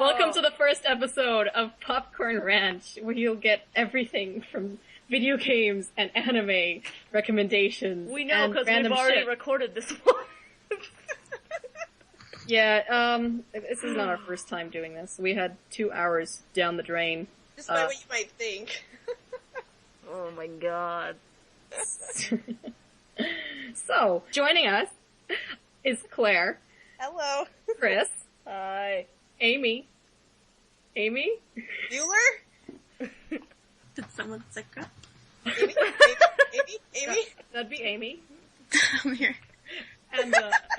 Welcome to the first episode of Popcorn Ranch, where you'll get everything from video games and anime recommendations. We know because we've already recorded this one. Yeah, this is not our first time doing this. We had 2 hours down the drain. Despite what you might think. Oh my god. So, joining us is Claire. Hello. Chris. Hi. Amy. Amy? Bueller? Did someone say crap? Amy? That'd be Amy. I'm here. And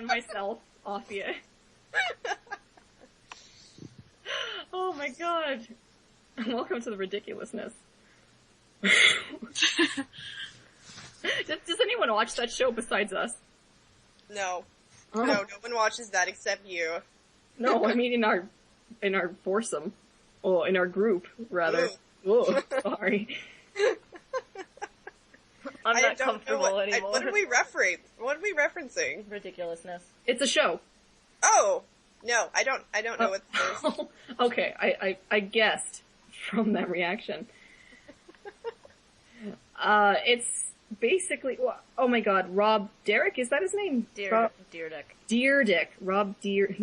myself, Afiya. Oh my god. Welcome to the ridiculousness. Does anyone watch that show besides us? No. Oh. No one watches that except you. No, I mean in our foursome. Oh, in our group, rather. Oh, sorry. I'm not comfortable anymore. What are we referencing? Ridiculousness. It's a show. Oh! No, I don't know what this is. Okay, I guessed from that reaction. It's basically, oh my god, Rob Derrick, is that his name? Deerdick. Rob Derrick.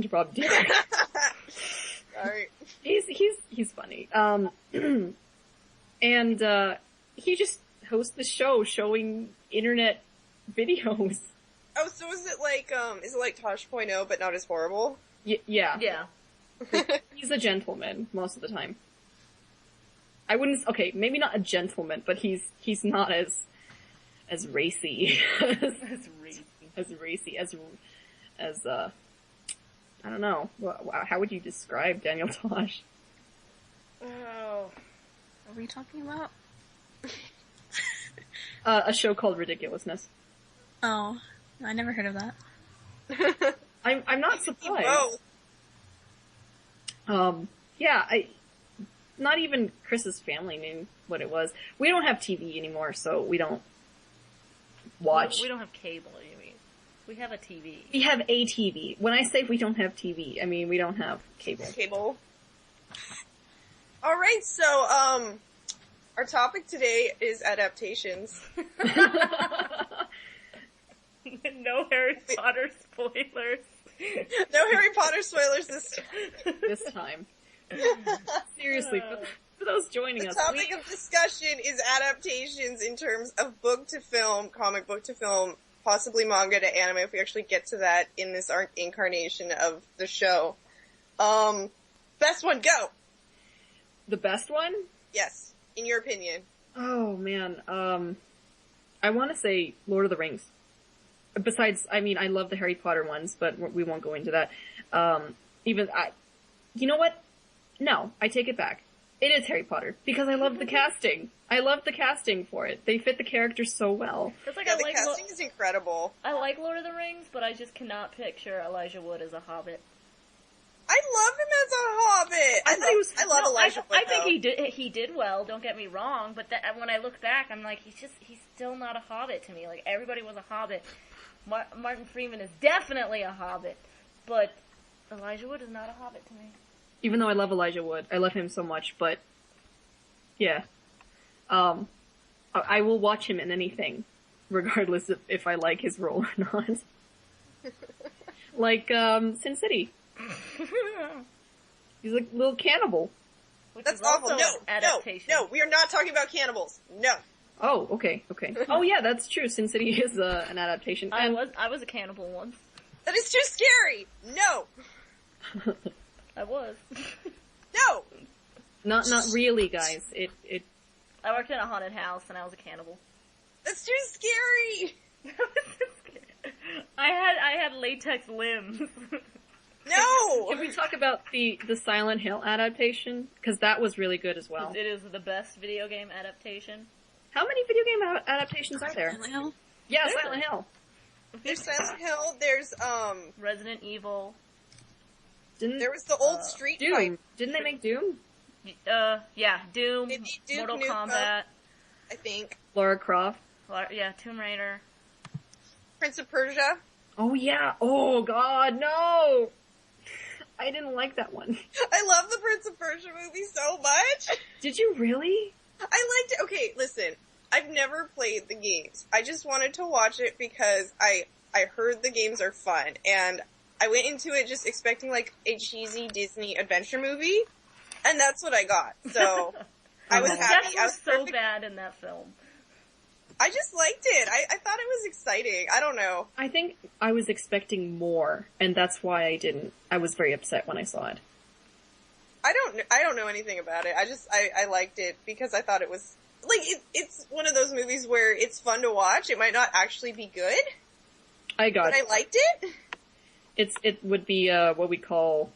Sorry. He's funny. And he just hosts the show showing internet videos. Oh, so is it like Tosh.0 but not as horrible? Yeah. Yeah. He's a gentleman most of the time. I wouldn't, okay, maybe not a gentleman, but he's not as racy. as I don't know. How would you describe Daniel Tosh? Oh. What are we talking about? A show called Ridiculousness. Oh, I never heard of that. I'm not surprised. Yeah, not even Chris's family knew what it was. We don't have TV anymore, so we don't watch. We don't have cable, you mean? We have a TV. We have a TV. When I say we don't have TV, I mean we don't have cable. Alright, so, our topic today is adaptations. No Harry Potter spoilers. No Harry Potter spoilers this time. Seriously, for those joining us. The topic of discussion is adaptations in terms of book to film, comic book to film, possibly manga to anime if we actually get to that in this incarnation of the show. Best one, go! The best one? Yes, in your opinion. Oh man, I want to say Lord of the Rings. Besides, I mean, I love the Harry Potter ones, but we won't go into that. You know what? No, I take it back. It is Harry Potter, because I love the casting. I love the casting for it. They fit the characters so well. It's like, yeah, the casting is incredible. I like Lord of the Rings, but I just cannot picture Elijah Wood as a hobbit. I love him as a hobbit! I love Elijah Wood, I think he did well, don't get me wrong, but when I look back, I'm like, he's still not a hobbit to me. Like, everybody was a hobbit. Martin Freeman is definitely a hobbit, but Elijah Wood is not a hobbit to me. Even though I love Elijah Wood, I love him so much, but yeah. I will watch him in anything, regardless of if I like his role or not. Like, Sin City. He's like a little cannibal. That's awful. No, we are not talking about cannibals. No. Oh, okay. Oh yeah, that's true. Sin City is an adaptation. I was a cannibal once. That is too scary! No! I was. No! Not really, guys. I worked in a haunted house and I was a cannibal. That's too scary! I had latex limbs. No! Can we talk about the Silent Hill adaptation? Because that was really good as well. It is the best video game adaptation. How many video game adaptations are there? Silent Hill? Yeah, Silent Hill. There's Silent Hill, there's, Resident Evil. There was the old Street Doom. Fighter. Didn't they make Doom? Yeah, Doom, Duke Mortal Nukem, Kombat. I think. Lara Croft. Yeah, Tomb Raider. Prince of Persia. Oh yeah. Oh god, no! I didn't like that one. I love the Prince of Persia movie so much. Did you really? I liked it. Okay, listen. I've never played the games. I just wanted to watch it because I heard the games are fun, and I went into it just expecting like a cheesy Disney adventure movie, and that's what I got. So I was happy. Death I was was so perfect. bad in that film. I just liked it. I thought it was exciting. I don't know. I think I was expecting more, and that's why I didn't. I was very upset when I saw it. I don't know anything about it. I liked it because I thought it was, like, it's one of those movies where it's fun to watch. It might not actually be good, but I liked it. It would be, what we call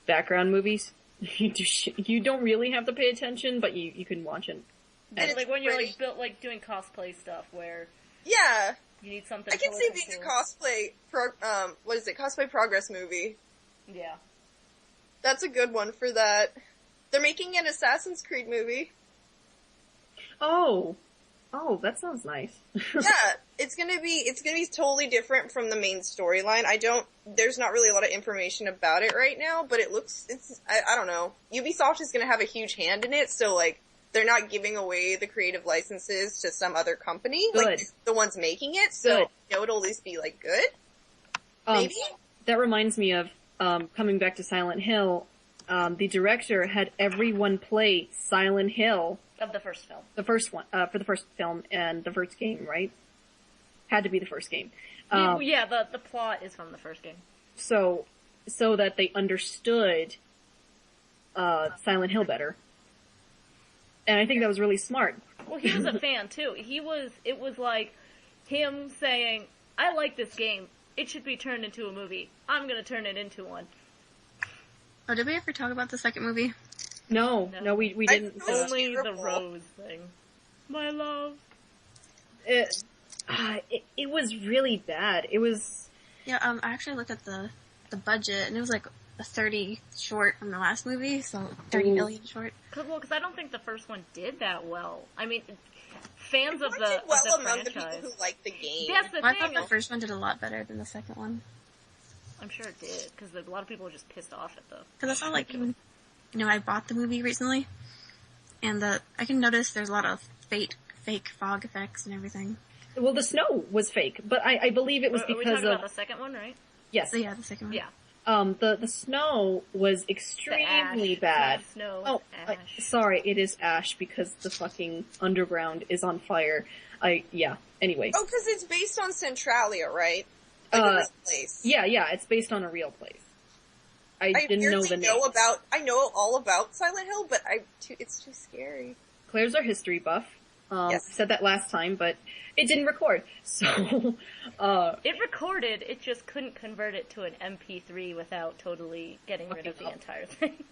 background movies. You don't really have to pay attention, but you can watch it. And Like when you're pretty. like doing cosplay stuff where Yeah. you need something. I can see being a cosplay, cosplay progress movie. Yeah. That's a good one for that. They're making an Assassin's Creed movie. Oh, that sounds nice. Yeah, it's gonna be totally different from the main storyline. There's not really a lot of information about it right now, but I don't know. Ubisoft is gonna have a huge hand in it, so like, they're not giving away the creative licenses to some other company, Good. like the ones making it, so it'll at least be like good. Maybe? That reminds me of, coming back to Silent Hill, the director had everyone play Silent Hill. Of the first film. The first one, for the first film and the first game, right? Had to be the first game. Yeah, the plot is from the first game. So that they understood, Silent Hill better. And I think that was really smart. Well, he was a fan too. It was like him saying, I like this game. It should be turned into a movie. I'm gonna turn it into one. Oh, did we ever talk about the second movie? No, we didn't. It was Only the terrible. rose thing. My love. It was really bad. It was, Yeah, I actually looked at the budget, and it was like a 30 short from the last movie, so 30 million short. Because I don't think the first one did that well. I mean, fans of It the did well of the among the franchise. people who like the game. That's the I thing. thought the first one did a lot better than the second one. I'm sure it did, because a lot of people were just pissed off at the... Because I saw, like, even, I bought the movie recently, and I can notice there's a lot of fake fog effects and everything. well, the snow was fake, but I believe it was Are we because talking of, about the second one, right? yes. So yeah, the second one. Yeah. The snow was The extremely ash. bad. Not snow, Oh, ash. sorry, it is ash because the fucking underground is on fire. Anyway. Oh, because it's based on Centralia, right? Like a real place. Yeah, it's based on a real place. I didn't know the name. I know all about Silent Hill, but it's too scary. Claire's our history buff. Yes. I said that last time, but it didn't record. So, It recorded, it just couldn't convert it to an MP3 without totally getting rid of the entire thing.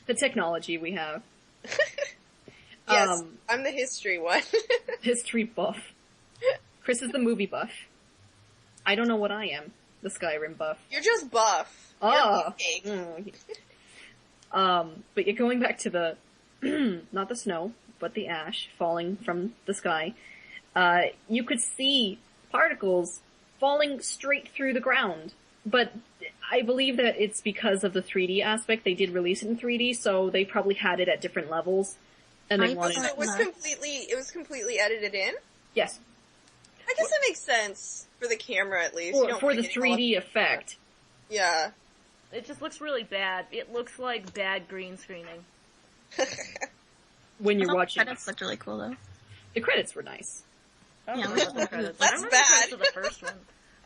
the technology we have. Yes, I'm the history one. History buff. Chris is the movie buff. I don't know what I am. The Skyrim buff. You're just buff. Oh. You're beefcake. But you're going back to the, not the snow, but the ash falling from the sky. You could see particles falling straight through the ground. But I believe that it's because of the 3D aspect. They did release it in 3D, so they probably had it at different levels. And they wanted So it was completely edited in? yes. I guess that makes sense. For the camera, at least. You don't For the get all 3D effect. Yeah. It just looks really bad. It looks like bad green screening. When I you're thought watching. the credits looked really cool though. The credits were nice. I don't Yeah, remember the credits. I That's remember the credits bad. of the first one.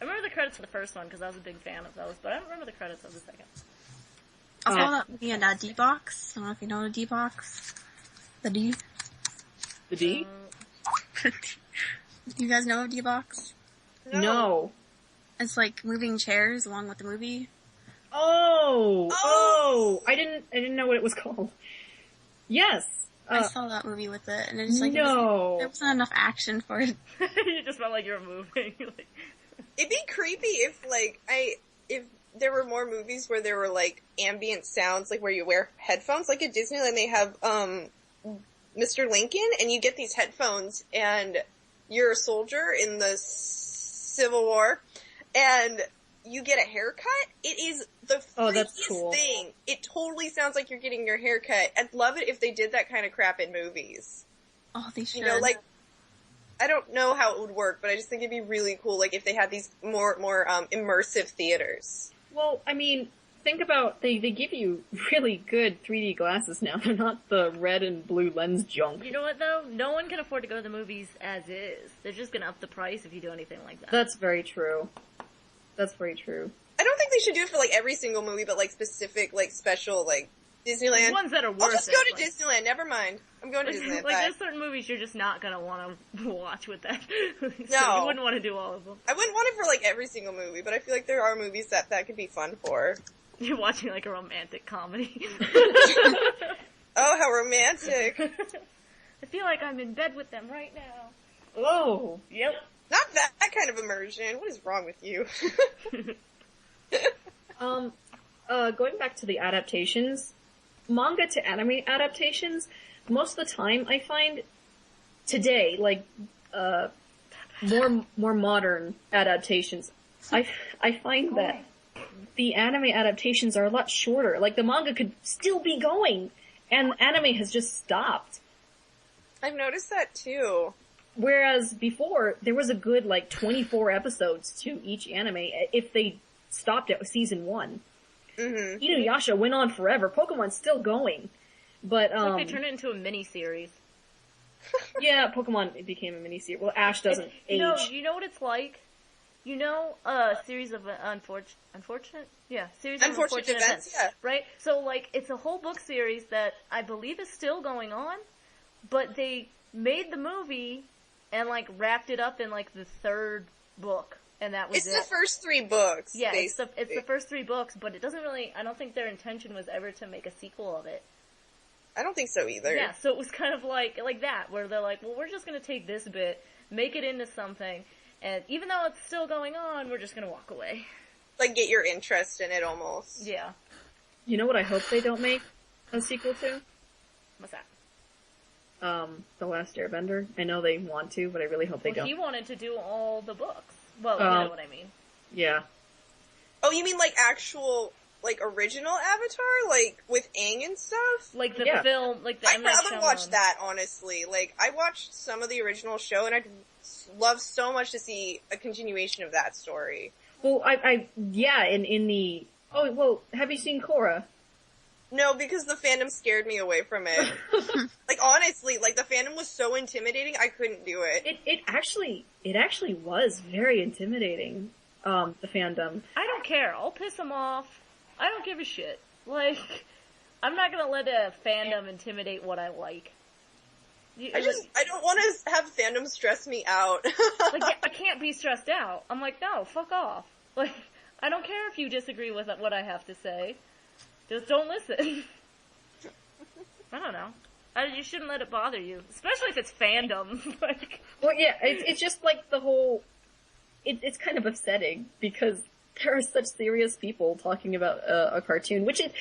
I remember the credits of the first one because I was a big fan of those, but I don't remember the credits of the second. I saw that movie in D-Box. I don't know if you know the D-Box. The D. The D? You guys know of D-Box? No. It's like moving chairs along with the movie. Oh! I didn't know what it was called. Yes. I saw that movie with it, and it's like, no. there wasn't enough action for it. You just felt like you were moving. Like, It'd be creepy if there were more movies where there were like ambient sounds, like where you wear headphones, like at Disneyland they have, Mr. Lincoln, and you get these headphones, and you're a soldier in the Civil War, and you get a haircut. It is the Oh, that's freakiest cool. thing. It totally sounds like you're getting your hair cut. I'd love it if they did that kind of crap in movies. Oh, they should. You know, like, I don't know how it would work, but I just think it'd be really cool, like, if they had these more immersive theaters. Well, I mean, think about, they give you really good 3D glasses now. They're not the red and blue lens junk. You know what though? No one can afford to go to the movies as is. They're just gonna up the price if you do anything like that. That's very true. That's very true. I don't think they should do it for, like, every single movie, but, like, specific, like, special, like, Disneyland. Ones that are worth I'll just go to like, Disneyland, never mind. I'm going to Disneyland. like, Bye. there's certain movies you're just not gonna want to watch with that. So No. you wouldn't want to do all of them. I wouldn't want it for, like, every single movie, but I feel like there are movies that could be fun for. You're watching like a romantic comedy. Oh, how romantic. I feel like I'm in bed with them right now. Oh! Yep. Not that kind of immersion. What is wrong with you? Going back to the adaptations, manga to anime adaptations, most of the time I find today, like, more modern adaptations, I find that the anime adaptations are a lot shorter. Like, the manga could still be going, and anime has just stopped. I've noticed that too. Whereas before, there was a good, like, 24 episodes to each anime if they stopped at season 1. Mm-hmm. Inuyasha went on forever. Pokemon's still going. But, Like they turned it into a mini-series. yeah, Pokemon, it became a mini-series. Well, Ash doesn't age. You know what it's like? You know, series of unfortunate events, yeah. right? So, like, it's a whole book series that I believe is still going on, but they made the movie and, like, wrapped it up in, like, the 3rd book, and that was It's it. the first 3 books. Yeah, it's basically. the first 3 books, but it doesn't really, I don't think their intention was ever to make a sequel of it. I don't think so either. Yeah, so it was kind of like that, where they're like, well, we're just gonna take this bit, make it into something, and even though it's still going on, we're just gonna walk away. Like, get your interest in it almost. Yeah. You know what I hope they don't make a sequel to? What's that? The Last Airbender. I know they want to, but I really hope they don't. He wanted to do all the books. Well, you know what I mean. Yeah. Oh, you mean, like, actual, like, original Avatar? Like, with Aang and stuff? Like the Yeah. film, like the I'd M. Night rather watch Shyamalan. that, honestly. Like, I watched some of the original show, and I'd love so much to see a continuation of that story. Well, yeah, in the, oh, well, have you seen Korra? No, because the fandom scared me away from it. Like, honestly, like, the fandom was so intimidating, I couldn't do it. It actually was very intimidating, the fandom. I don't care. I'll piss him off. I don't give a shit. Like, I'm not gonna let a fandom intimidate what I like. I don't want to have fandom stress me out. Like, I can't be stressed out. I'm like, no, fuck off. Like, I don't care if you disagree with what I have to say. Just don't listen. I don't know. You shouldn't let it bother you. Especially if it's fandom. Like, Well, yeah, it's just like the whole, it's kind of upsetting because there are such serious people talking about a cartoon, which it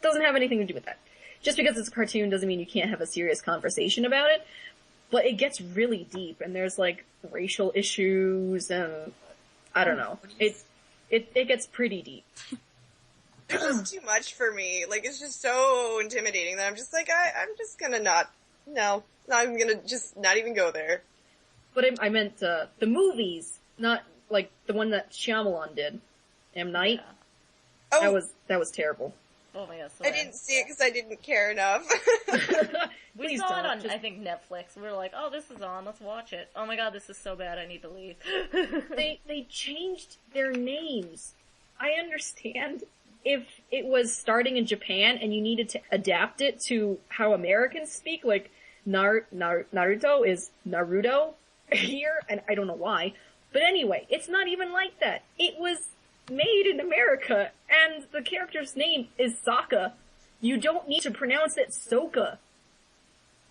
doesn't have anything to do with that. Just because it's a cartoon doesn't mean you can't have a serious conversation about it, but it gets really deep and there's like racial issues and I don't know. It gets pretty deep. It's just too much for me. Like, it's just so intimidating that I'm just like, I'm just gonna not even go there. But I meant, the movies, not like the one that Shyamalan did. M. Night. Oh, That was terrible. oh my god, so I bad. didn't see it because I didn't care enough. We Please saw it don't. on, Just- I think, Netflix. We were like, oh, this is on, let's watch it. Oh my god, this is so bad, I need to leave. They changed their names. I understand if it was starting in Japan and you needed to adapt it to how Americans speak, like Naruto is Naruto here, and I don't know why. But anyway, it's not even like that. It was made in America, and the character's name is Sokka. You don't need to pronounce it Sokka.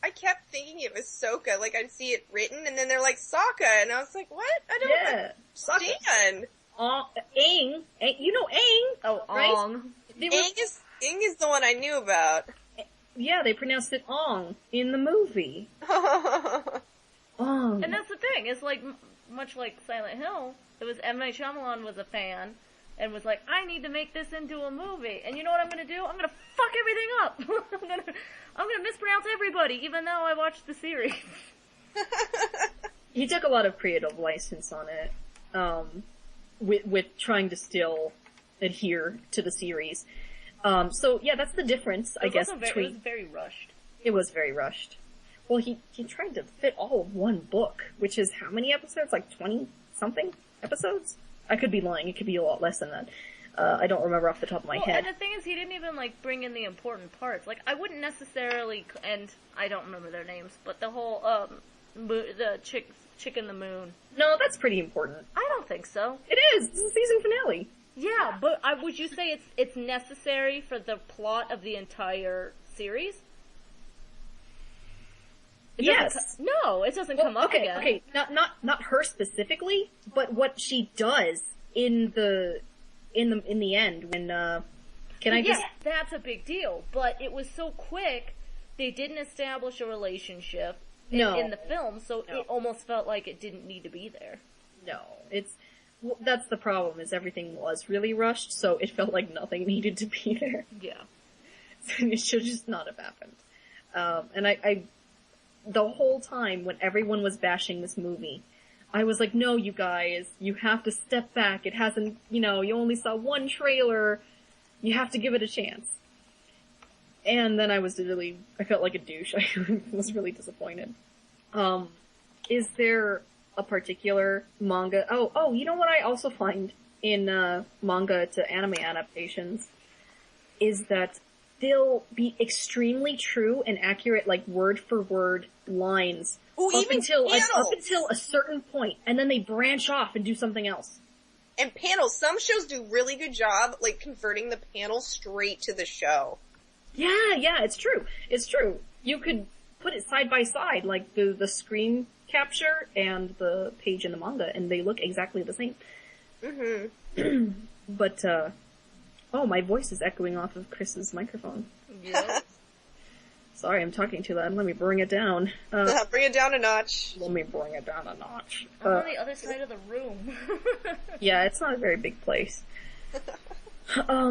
I kept thinking it was Sokka. Like, I'd see it written, and then they're like, Sokka, and I was like, what? I don't Yeah, Sokka. understand. Aang, you know Aang? Oh, right? Ong. They were- Aang is the one I knew about. Yeah, they pronounced it Ong in the movie. Ong. And that's the thing, it's like, much like Silent Hill, it was M. Night Shyamalan was a fan, and was like, I need to make this into a movie. And you know what I'm gonna do? I'm gonna fuck everything up. I'm gonna mispronounce everybody, even though I watched the series. He took a lot of creative license on it, with trying to still adhere to the series. So yeah, that's the difference, I guess, between... It was very rushed. It was very rushed. Well, he tried to fit all of one book, which is how many episodes? Like 20-something episodes? I could be lying. It could be a lot less than that. I don't remember off the top of my head. And the thing is, he didn't even, like, bring in the important parts. Like, I wouldn't necessarily, and I don't remember their names, but the whole, the chick in the moon. No, that's pretty important. I don't think so. It is! It's the season finale. Yeah, but would you say it's necessary for the plot of the entire series? Yes. No, it doesn't come up again. Okay, not her specifically, but what she does in the end when, that's a big deal, but it was so quick, they didn't establish a relationship in the film, so it almost felt like it didn't need to be there. No, that's the problem, is everything was really rushed, so it felt like nothing needed to be there. Yeah. So it should just not have happened. And I the whole time when everyone was bashing this movie, I was like, no, you guys, you have to step back. It hasn't, you only saw one trailer. You have to give it a chance. And then I felt like a douche. I was really disappointed. Is there a particular manga? Oh, you know what I also find in, manga to anime adaptations is that they'll be extremely true and accurate, like word for word lines up until a certain point, and then they branch off and do something else. And panels, some shows do really good job, like converting the panel straight to the show. Yeah, it's true. It's true. You could put it side by side, like the screen capture and the page in the manga, and they look exactly the same. Mm-hmm. But, my voice is echoing off of Chris's microphone. Yeah. Sorry, I'm talking too loud. Let me bring it down. Bring it down a notch. Let me bring it down a notch. I'm on the other side of the room. Yeah, it's not a very big place. I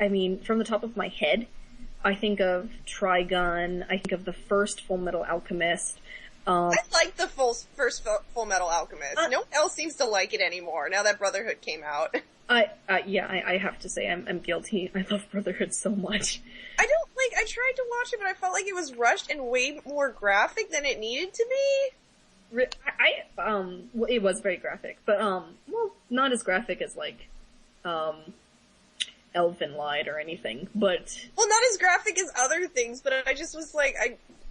mean, from the top of my head, I think of Trigun, I think of the first Full Metal Alchemist. I like the first Full Metal Alchemist. No one else seems to like it anymore, now that Brotherhood came out. I have to say, I'm guilty. I love Brotherhood so much. I tried to watch it, but I felt like it was rushed and way more graphic than it needed to be. It was very graphic, but, not as graphic as, like, Elfen Lied or anything, but... Well, not as graphic as other things, but I just was like,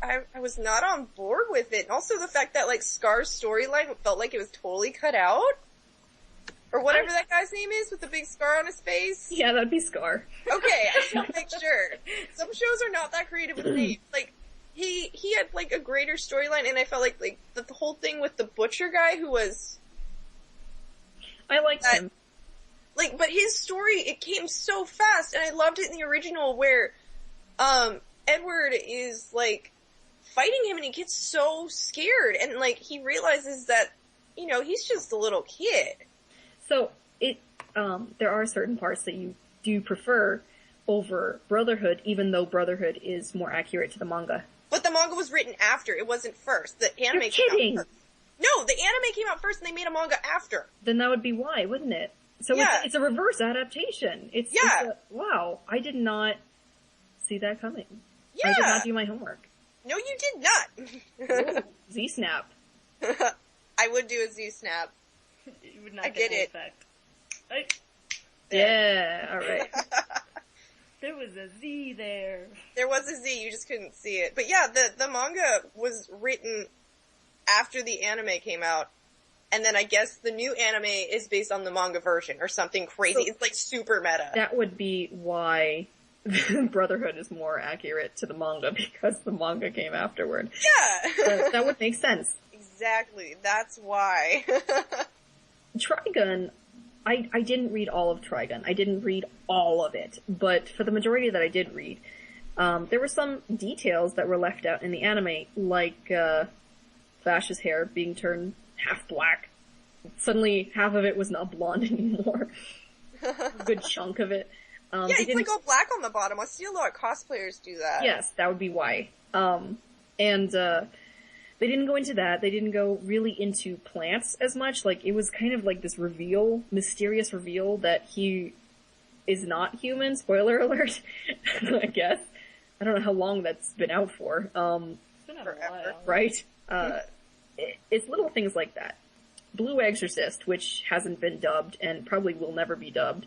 I was not on board with it. And also the fact that, like, Scar's storyline felt like it was totally cut out. Or whatever that guy's name is with the big scar on his face. Yeah, that'd be Scar. Okay, I just want to make sure. Some shows are not that creative with names. Like, he had, like, a greater storyline, and I felt like the whole thing with the butcher guy who was... I liked him. Like, but his story, it came so fast, and I loved it in the original where, Edward is, like, fighting him, and he gets so scared, and, like, he realizes that, he's just a little kid. So, there are certain parts that you do prefer over Brotherhood, even though Brotherhood is more accurate to the manga. But the manga was written after, it wasn't first. The anime came out first. No, the anime came out first and they made a manga after. Then that would be why, wouldn't it? So it's a reverse adaptation. Wow, I did not see that coming. Yeah. I did not do my homework. No, you did not. Z-Snap. I would do a Z-Snap. You would not get the effect. Yeah, alright. There was a Z there. There was a Z, you just couldn't see it. But yeah, the manga was written after the anime came out. And then I guess the new anime is based on the manga version or something crazy. So it's like super meta. That would be why Brotherhood is more accurate to the manga, because the manga came afterward. Yeah! That would make sense. Exactly. That's why. Trigun, I didn't read all of Trigun. I didn't read all of it. But for the majority that I did read, there were some details that were left out in the anime, like Vash's hair being turned half black. suddenly half of it was not blonde anymore. A good chunk of it. Yeah, it's like all black on the bottom. I see a lot of cosplayers do that. Yes, that would be why. They didn't go into that. They didn't go really into plants as much. Like, it was kind of like this mysterious reveal that he is not human. Spoiler alert, I guess. I don't know how long that's been out for. It's been out a while. Right? It's little things like that. Blue Exorcist, which hasn't been dubbed and probably will never be dubbed.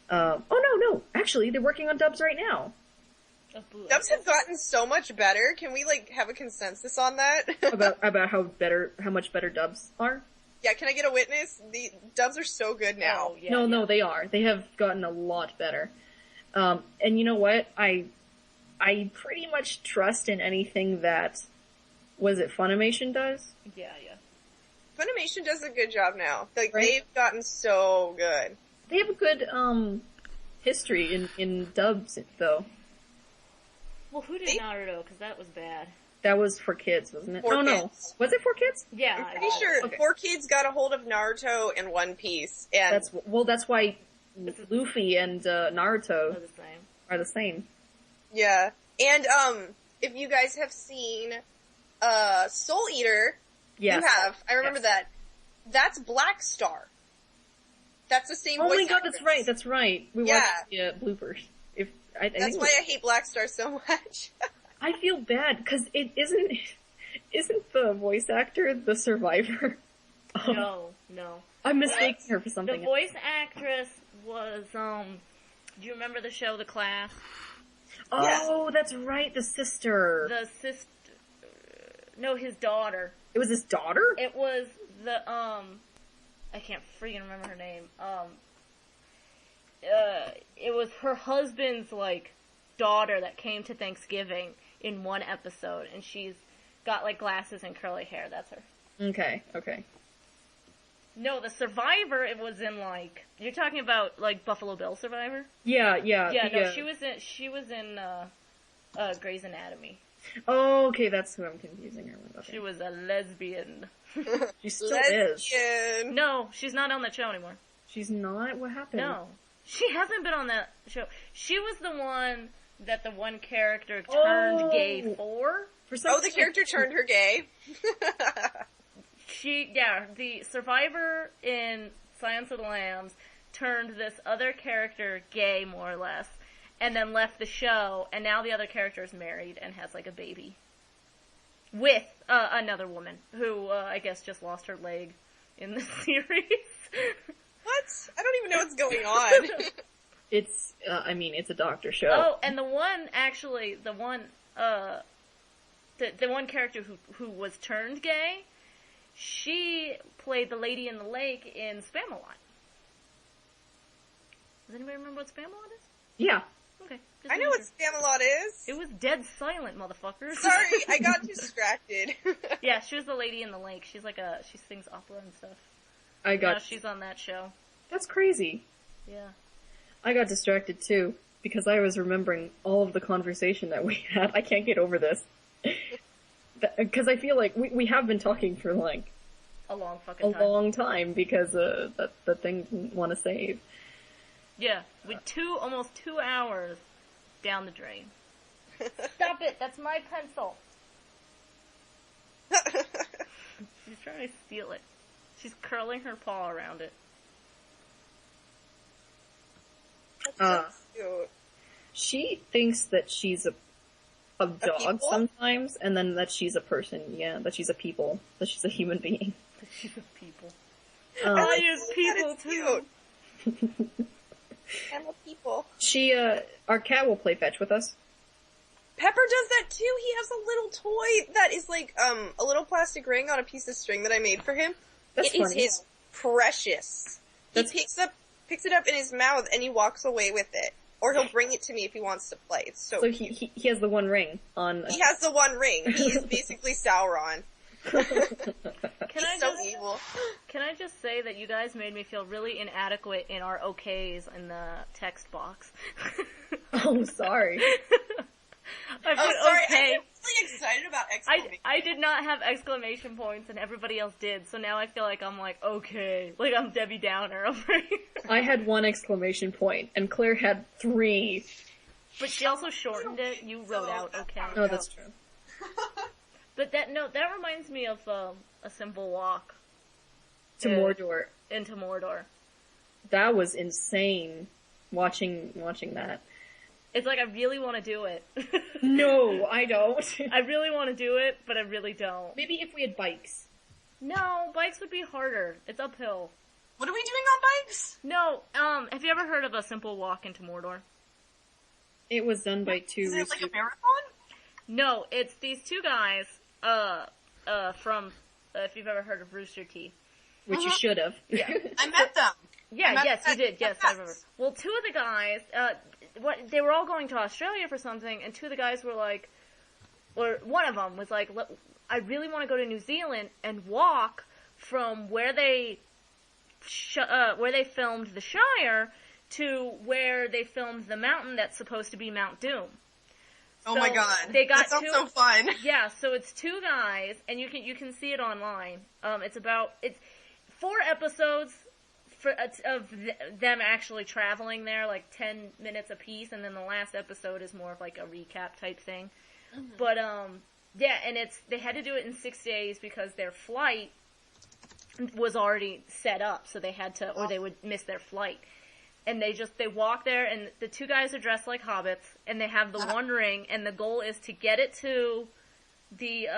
No. Actually, they're working on dubs right now. Dubs have gotten so much better. Can we, like, have a consensus on that? about how much better dubs are? Yeah, can I get a witness? The dubs are so good now. Oh, yeah, No, they are. They have gotten a lot better. And you know what? I pretty much trust in anything that, Funimation does? Yeah. Funimation does a good job now. Like, Right? they've gotten so good. They have a good, history in dubs, though. Well, who did Naruto? Because that was bad. That was for kids, wasn't it? For No. kids. Was it for kids? Yeah. I'm pretty sure Okay. 4Kids got a hold of Naruto and One Piece, and That's why Luffy and Naruto They're the same. are the same. yeah. And, if you guys have seen, Soul Eater, Yes. you have. I remember Yes. that. That's Black Star. That's the same Oh voice my god, actress. that's right. We Yeah. watched the bloopers. I That's think why I hate Black Star so much. I feel bad because it isn't the voice actor the survivor? No. I'm mistaking her for The something. voice actress was, do you remember the show The Class? Oh, that's right, the sister. The sister, no, his daughter. It was his daughter? It was the, I can't freaking remember her name. It was her husband's, like, daughter that came to Thanksgiving in one episode, and she's got, like, glasses and curly hair. That's her. Okay. No, the Survivor, it was in, like, you're talking about, like, Buffalo Bill Survivor? Yeah. She was in Grey's Anatomy. Oh, okay, that's who I'm confusing her with. Okay. She was a lesbian. She still is. Lesbian. No, she's not on that show anymore. She's not? What happened? No. She hasn't been on that show. She was the one that the one character turned gay for. The character turned her gay. The survivor in Silence of the Lambs turned this other character gay, more or less, and then left the show, and now the other character is married and has, like, a baby. With, another woman, who, I guess just lost her leg in the series. What? I don't even know what's going on. It's a doctor show. Oh, and the one character who was turned gay, she played the lady in the lake in Spamalot. Does anybody remember what Spamalot is? Yeah. Okay. I know what Spamalot is. It was dead silent, motherfuckers. Sorry, I got distracted. Yeah, she was the lady in the lake. She's like she sings opera and stuff. Now she's on that show. That's crazy. Yeah. I got distracted too, because I was remembering all of the conversation that we had. I can't get over this. Because I feel like we have been talking for like a long fucking time. long time because the thing didn't want to save. Yeah, with almost 2 hours down the drain. Stop it! That's my pencil. She's trying to steal it. She's curling her paw around it. That's so cute. She thinks that she's a dog people? sometimes, and then that she's a person. Yeah, that she's a people. That she's a human being. She's a people. I use people too. I'm a people. Our cat will play fetch with us. Pepper does that too. He has a little toy that is like, a little plastic ring on a piece of string that I made for him. That's It is funny. his precious. He picks it up in his mouth and he walks away with it. Or he'll bring it to me if he wants to play. It's so he has the one ring on. He has the one ring. He is basically Sauron. Can He's I so just evil. Can I just say that you guys made me feel really inadequate in our okays in the text box. Oh, sorry. I put sorry, okay. really excited about exclamation. I did not have exclamation points and everybody else did, so now I feel like I'm like, okay. Like I'm Debbie Downer over here. I had 1 exclamation point, and Claire had 3. But she also shortened it. You wrote out, okay. Oh, that's true. But that reminds me of a simple walk. To Mordor. Into Mordor. That was insane, watching that. It's like I really want to do it. No, I don't. I really want to do it, but I really don't. Maybe if we had bikes. No, bikes would be harder. It's uphill. What are we doing on bikes? No, have you ever heard of a simple walk into Mordor? It was done by 2 Is it like a marathon? No, it's these 2 guys, from, if you've ever heard of Rooster Teeth. Which you should have. Yeah. I met them. Yes, you did. Yes, I remember. Well, 2 of the guys, they were all going to Australia for something, and 2 of the guys were like, or one of them was like, I really want to go to New Zealand and walk from where they filmed The Shire to where they filmed the mountain that's supposed to be Mount Doom. Oh my god. They got that sounds so fun. Yeah, so it's 2 guys, and you can see it online. It's 4 episodes of them actually traveling there, like 10 minutes apiece, and then the last episode is more of like a recap type thing. Mm-hmm. But, yeah, and they had to do it in 6 days because their flight was already set up, so they had to, or they would miss their flight. And they walk there, and the 2 guys are dressed like hobbits, and they have the One Ring, and the goal is to get it to the,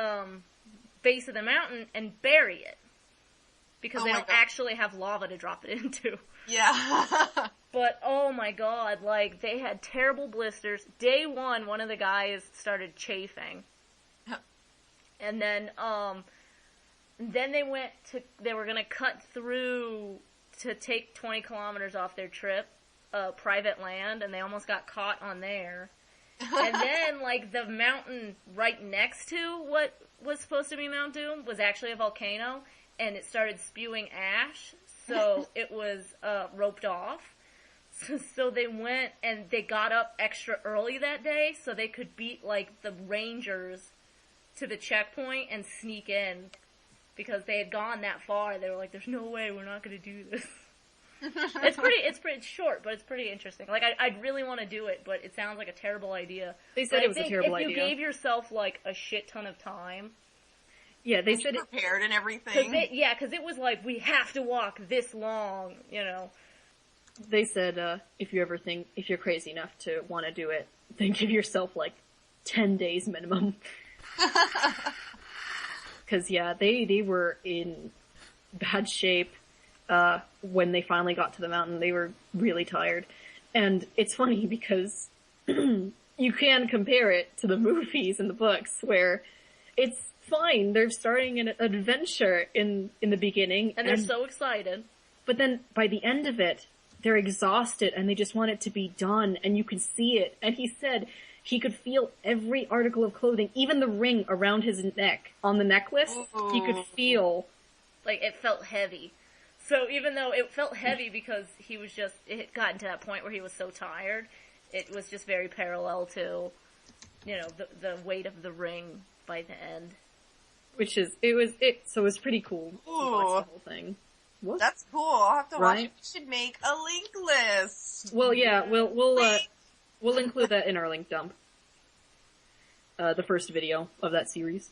base of the mountain and bury it. Because they don't actually have lava to drop it into. Yeah. But, oh my god, like, they had terrible blisters. Day 1, one of the guys started chafing. And then they were gonna cut through to take 20 kilometers off their trip, private land, and they almost got caught on there. And then, like, the mountain right next to what was supposed to be Mount Doom was actually a volcano, and it started spewing ash, so it was roped off. So they went and they got up extra early that day so they could beat, like, the rangers to the checkpoint and sneak in. Because they had gone that far, they were like, there's no way we're not gonna do this. It's pretty short, but it's pretty interesting. Like, I'd really want to do it, but it sounds like a terrible idea. They said it was a terrible idea. If you gave yourself, like, a shit ton of time. Yeah, they said it. Prepared and everything. Cause it was like, we have to walk this long, you know. They said, if you're crazy enough to want to do it, then give yourself, like, 10 days minimum. Cause yeah, they were in bad shape, when they finally got to the mountain. They were really tired. And it's funny because you can compare it to the movies and the books where it's fine. They're starting an adventure in the beginning. And they're so excited. But then by the end of it, they're exhausted and they just want it to be done and you can see it. And he said he could feel every article of clothing, even the ring around his neck, on the necklace, he could feel. Like, it felt heavy. So even though it felt heavy because it had gotten to that point where he was so tired, it was just very parallel to, you know, the weight of the ring by the end. So it was pretty cool to watch the whole thing. What? That's cool. I'll have to watch it. We should make a link list. Well, yeah, we'll include that in our link dump. The first video of that series.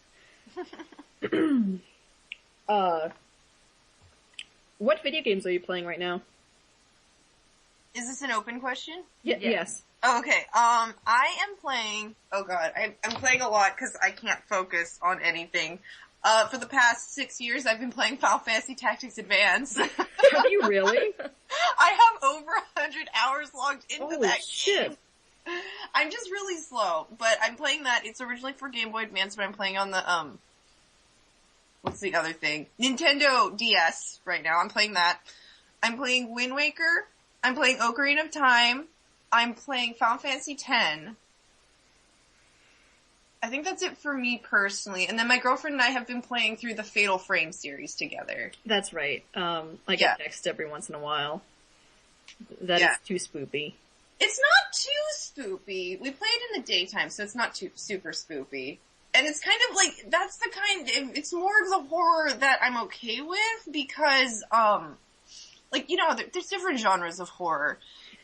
What video games are you playing right now? Is this an open question? Yes. Oh, okay. I am playing, oh god, I'm playing a lot because I can't focus on anything. For the past 6 years, I've been playing Final Fantasy Tactics Advance. Have you really? I have over 100 hours logged into Holy that shit. game. I'm just really slow, but I'm playing that. It's originally for Game Boy Advance, but I'm playing on the, what's the other thing? Nintendo DS right now. I'm playing that. I'm playing Wind Waker. I'm playing Ocarina of Time. I'm playing Final Fantasy X. I think that's it for me personally. And then my girlfriend and I have been playing through the Fatal Frame series together. That's right. I get text every once in a while. That is too spoopy. It's not too spoopy. We play it in the daytime, so it's not too super spoopy. And it's kind of like, that's the kind, it's more of the horror that I'm okay with because, like, you know, there's different genres of horror.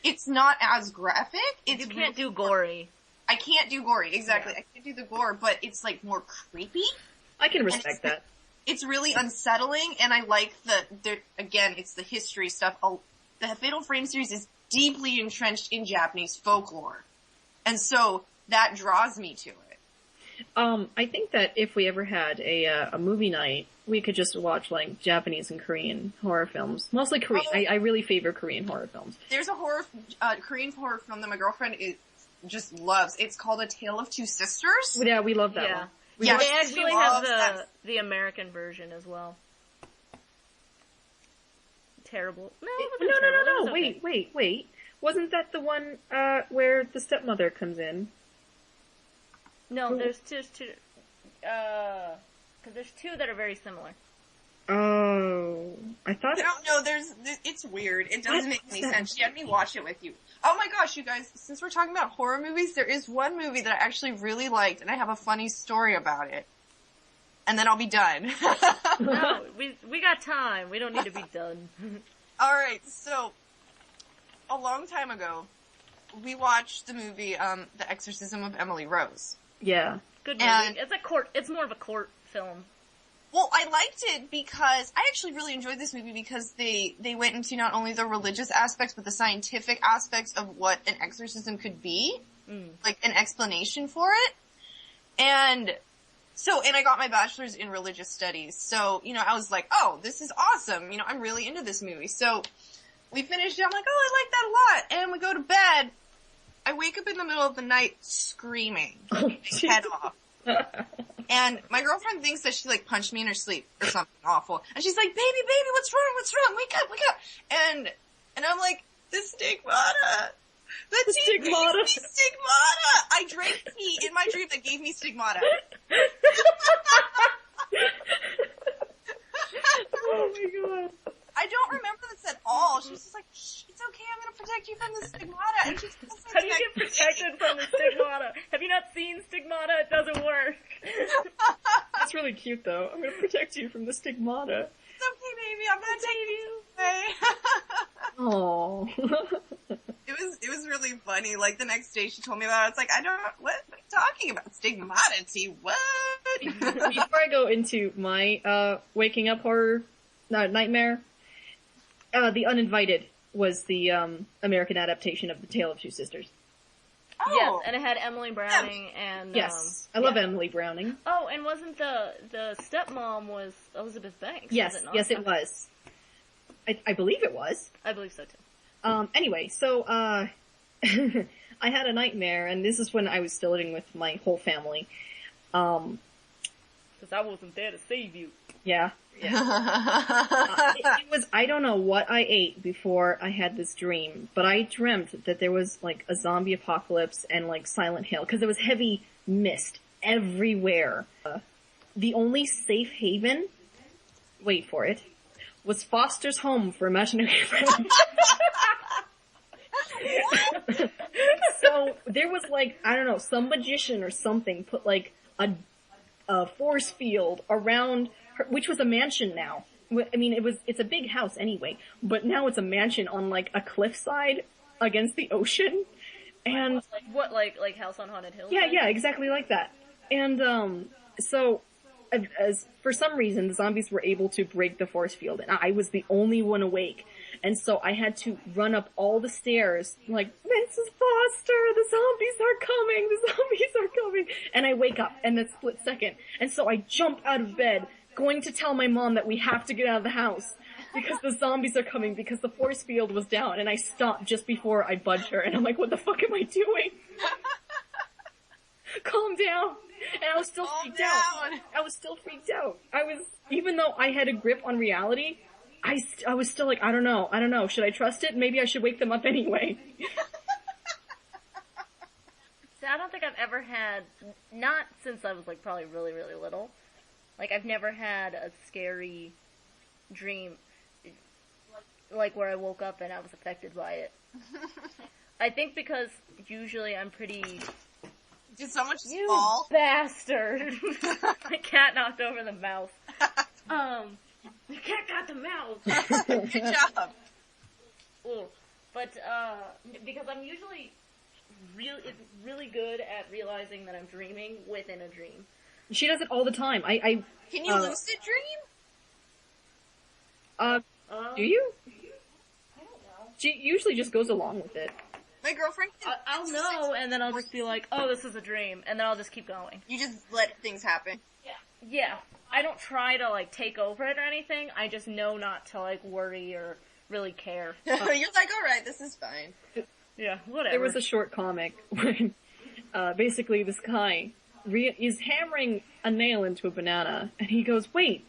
It's not as graphic. You can't do gory. I can't do gory, exactly. Yeah. I can't do the gore, but it's like more creepy. I can respect that. It's really unsettling, and I like again, it's the history stuff. The Fatal Frame series is deeply entrenched in Japanese folklore. And so that draws me to it. I think that if we ever had a movie night, we could just watch like Japanese and Korean horror films. Mostly Korean. I really favor Korean horror films. There's a Korean horror film that my girlfriend just loves. It's called A Tale of Two Sisters. Yeah, we love that one. They actually have the American version as well. Terrible. No. Wait. Wasn't that the one where the stepmother comes in? No, there's just two. Because there's two that are very similar. Oh, I thought. No, it's weird. It doesn't make any sense. She had me watch it with you. Oh my gosh, you guys! Since we're talking about horror movies, there is one movie that I actually really liked, and I have a funny story about it. And then I'll be done. No, we got time. We don't need to be done. All right, so a long time ago, we watched the movie The Exorcism of Emily Rose. Yeah, good movie. And it's more of a court film. Well, I liked it because I actually really enjoyed this movie because they went into not only the religious aspects but the scientific aspects of what an exorcism could be, like an explanation for it. And I got my bachelor's in religious studies. So, you know, I was like, oh, this is awesome. You know, I'm really into this movie. So we finished it. I'm like, oh, I like that a lot. And we go to bed. I wake up in the middle of the night screaming, head off. And my girlfriend thinks that she like punched me in her sleep or something awful. And she's like, baby, what's wrong? Wake up. And I'm like, the stigmata. The stigmata. Stigmata. I drank tea in my dream that gave me stigmata. Oh my god. I don't remember this at all. She was just like, shh, it's okay, I'm gonna protect you from the stigmata. And she's just How do you get protected from the stigmata? Have you not seen stigmata? It doesn't work. That's really cute though. I'm gonna protect you from the stigmata. It's okay, baby, I'm gonna take you away. Oh. It was really funny. Like the next day she told me about it. It's like, what are you talking about? Stigmata tea? What? Before I go into my, waking up horror, nightmare, The Uninvited was the, American adaptation of The Tale of Two Sisters. Oh. Yes, and it had Emily Browning and... Yes, I love Emily Browning. Oh, and wasn't the stepmom was Elizabeth Banks? Yes, was it not? yes it was. I believe it was. I believe so too. Anyway, so, I had a nightmare, and this is when I was still living with my whole family. Cause I wasn't there to save you. Yeah. It was, I don't know what I ate before I had this dream, but I dreamt that there was like a zombie apocalypse and like Silent Hill, cause there was heavy mist everywhere. The only safe haven, wait for it, was Foster's Home for Imaginary Friends. So there was like, I don't know, some magician or something put like a force field around her, which was a mansion now. I mean, it's a big house anyway, but now it's a mansion on like a cliffside against the ocean. And what, like House on Haunted Hill? Yeah, exactly like that. And so as for some reason the zombies were able to break the force field, and I was the only one awake. And so I had to run up all the stairs, like, Mrs. Foster, the zombies are coming. And I wake up in a split second. And so I jump out of bed, going to tell my mom that we have to get out of the house, because the zombies are coming, because the force field was down. And I stopped just before I budged her, and I'm like, what the fuck am I doing? Calm down. And I was still freaked out. Even though I had a grip on reality, I was still like, I don't know. Should I trust it? Maybe I should wake them up anyway. So I don't think I've ever had, not since I was like probably really, really little, like I've never had a scary dream, like where I woke up and I was affected by it. I think because usually I'm pretty Did someone just You fall? bastard! The cat knocked over the mouse. The cat got the mouse! Good job. Ooh. But, because I'm usually really good at realizing that I'm dreaming within a dream. She does it all the time. Can you lucid dream? Do you? I don't know. She usually just goes along with it. My girlfriend can I'll know, and then I'll just be like, oh, this is a dream, and then I'll just keep going. You just let things happen. Yeah. I don't try to, like, take over it or anything. I just know not to, like, worry or really care. You're like, alright, this is fine. Yeah, whatever. There was a short comic when, basically this guy is hammering a nail into a banana, and he goes, wait,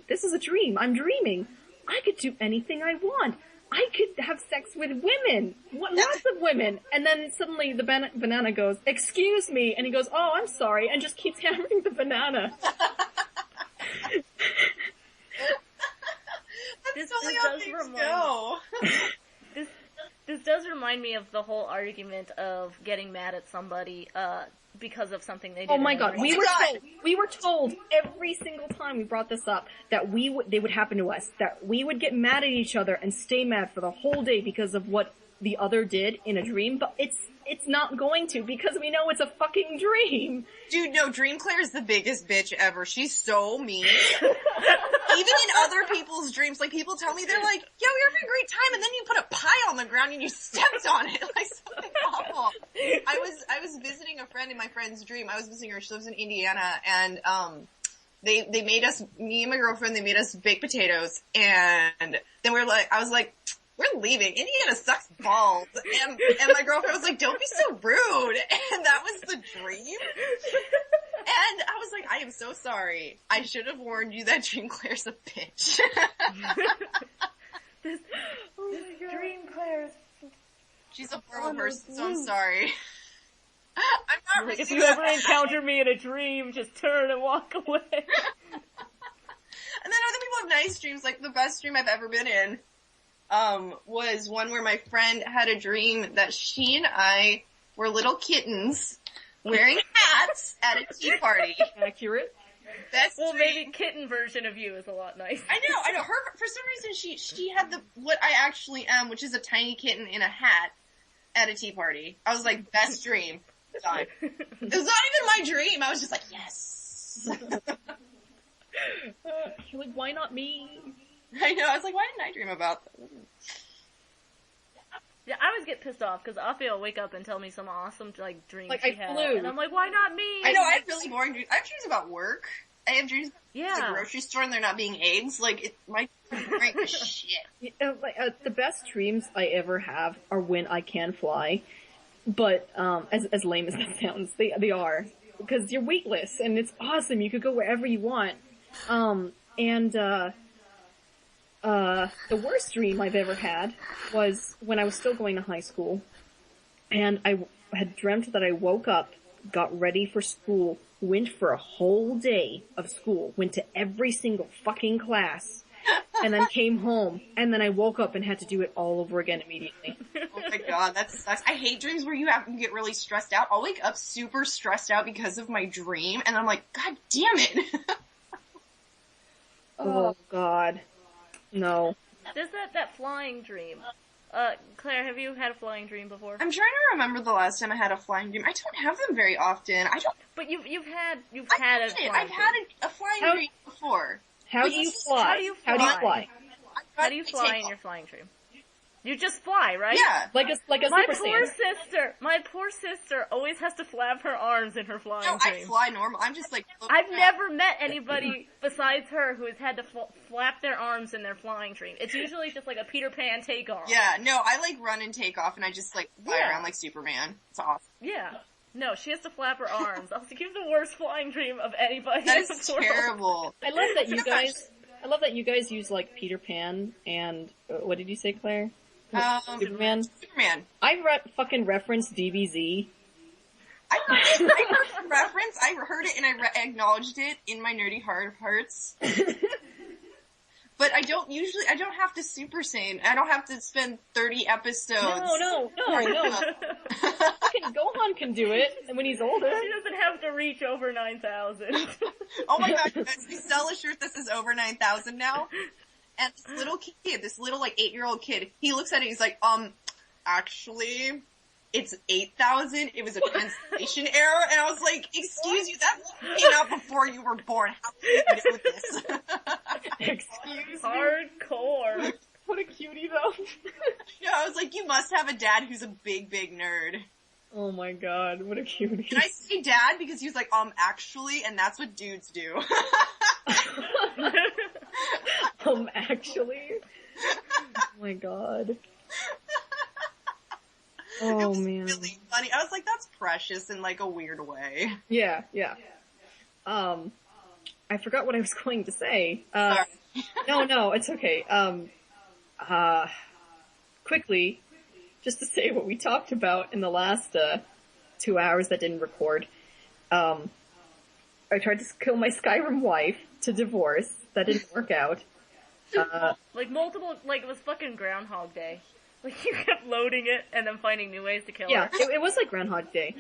this is a dream. I'm dreaming. I could do anything I want. I could have sex with women. Lots of women. And then suddenly the banana goes, excuse me, and he goes, oh, I'm sorry, and just keeps hammering the banana. That's totally how things go. This does remind me of the whole argument of getting mad at somebody, because of something they did. Oh my god, we were told every single time we brought this up that they would happen to us, that we would get mad at each other and stay mad for the whole day because of what the other did in a dream, but it's not going to, because we know it's a fucking dream. Dude, no, Dream Claire is the biggest bitch ever. She's so mean. Even in other people's dreams, like, people tell me, they're like, yeah, we were having a great time, and then you put a pie on the ground and you stepped on it, like something awful. I was visiting a friend in my friend's dream. I was visiting her, she lives in Indiana, and, they made us, me and my girlfriend, they made us baked potatoes, and then I was like, we're leaving. Indiana sucks balls. And my girlfriend was like, don't be so rude. And that was the dream. And I was like, I am so sorry. I should have warned you that Dream Claire's a bitch. This Dream Claire. She's a horrible person, so I'm sorry. I'm not If you ever encounter me in a dream, just turn and walk away. And then other people have nice dreams, like the best dream I've ever been in. Was one where my friend had a dream that she and I were little kittens wearing hats at a tea party. Accurate. Well, maybe kitten version of you is a lot nicer. I know. Her, for some reason, she had what I actually am, which is a tiny kitten in a hat at a tea party. I was like, best dream. Done. It was not even my dream. I was just like, yes. You're like, why not me? I know. I was like, why didn't I dream about that? Yeah, I always get pissed off because Afiya will wake up and tell me some awesome like dreams like, she I had, flew. and I'm like, why not me? I know. I have really boring dreams. I have dreams about work. I have dreams about the Yeah. grocery store and there not being eggs. Like, my brain is shit. The best dreams I ever have are when I can fly. But, as lame as that sounds, they are. Because you're weightless, and it's awesome. You could go wherever you want. The worst dream I've ever had was when I was still going to high school, and I had dreamt that I woke up, got ready for school, went for a whole day of school, went to every single fucking class, and then came home, and then I woke up and had to do it all over again immediately. Oh my god, that sucks. I hate dreams where you get really stressed out. I'll wake up super stressed out because of my dream, and I'm like, god damn it. Oh god. No. There's that flying dream. Claire, have you had a flying dream before? I'm trying to remember the last time I had a flying dream. I don't have them very often. But you've had a I've flying had dream. a flying dream before. How do you fly? How do you fly? How do you fly take in off. your flying dream? You just fly, right? Yeah. Like a My Super poor Saiyan. my poor sister always has to flap her arms in her flying No, I dream. fly normal. I'm just like... I've never met anybody besides her who has had to flap their arms in their flying dream. It's usually just like a Peter Pan takeoff. Yeah, no, I like run and take off and I just like fly Yeah. around like Superman. It's awesome. Yeah. No, she has to flap her arms. I was like, you have the worst flying dream of anybody That in is the world. terrible. I love that you guys use like Peter Pan and what did you say, Claire? Superman. Superman. I fucking referenced DBZ. I heard the reference, I heard it and I acknowledged it in my nerdy heart of hearts. But I don't have to Super Saiyan. I don't have to spend 30 episodes. No. Fucking Gohan Ron can do it, and when he's older. She doesn't have to reach over 9,000. Oh my god, guys, we sell a shirt that says over 9,000 now. And this little kid, this little like 8-year-old kid, he looks at it, he's like, actually, it's 8,000. It was a translation error. And I was like, excuse you, that came out before you were born. How do you know this? Excuse me. Hardcore. What a cutie though. Yeah, I was like, you must have a dad who's a big, big nerd. Oh my god, what a cutie. Did I say dad? Because he was like, actually, and that's what dudes do. Actually? Oh my god. Oh it was man. really funny. I was like, that's precious in like a weird way. Yeah. I forgot what I was going to say. Sorry. No, it's okay. Quickly, just to say what we talked about in the last, 2 hours that didn't record. I tried to kill my Skyrim wife to divorce. That didn't work out. Like multiple, like it was fucking Groundhog Day. Like you kept loading it and then finding new ways to kill Yeah, her. it was like Groundhog Day.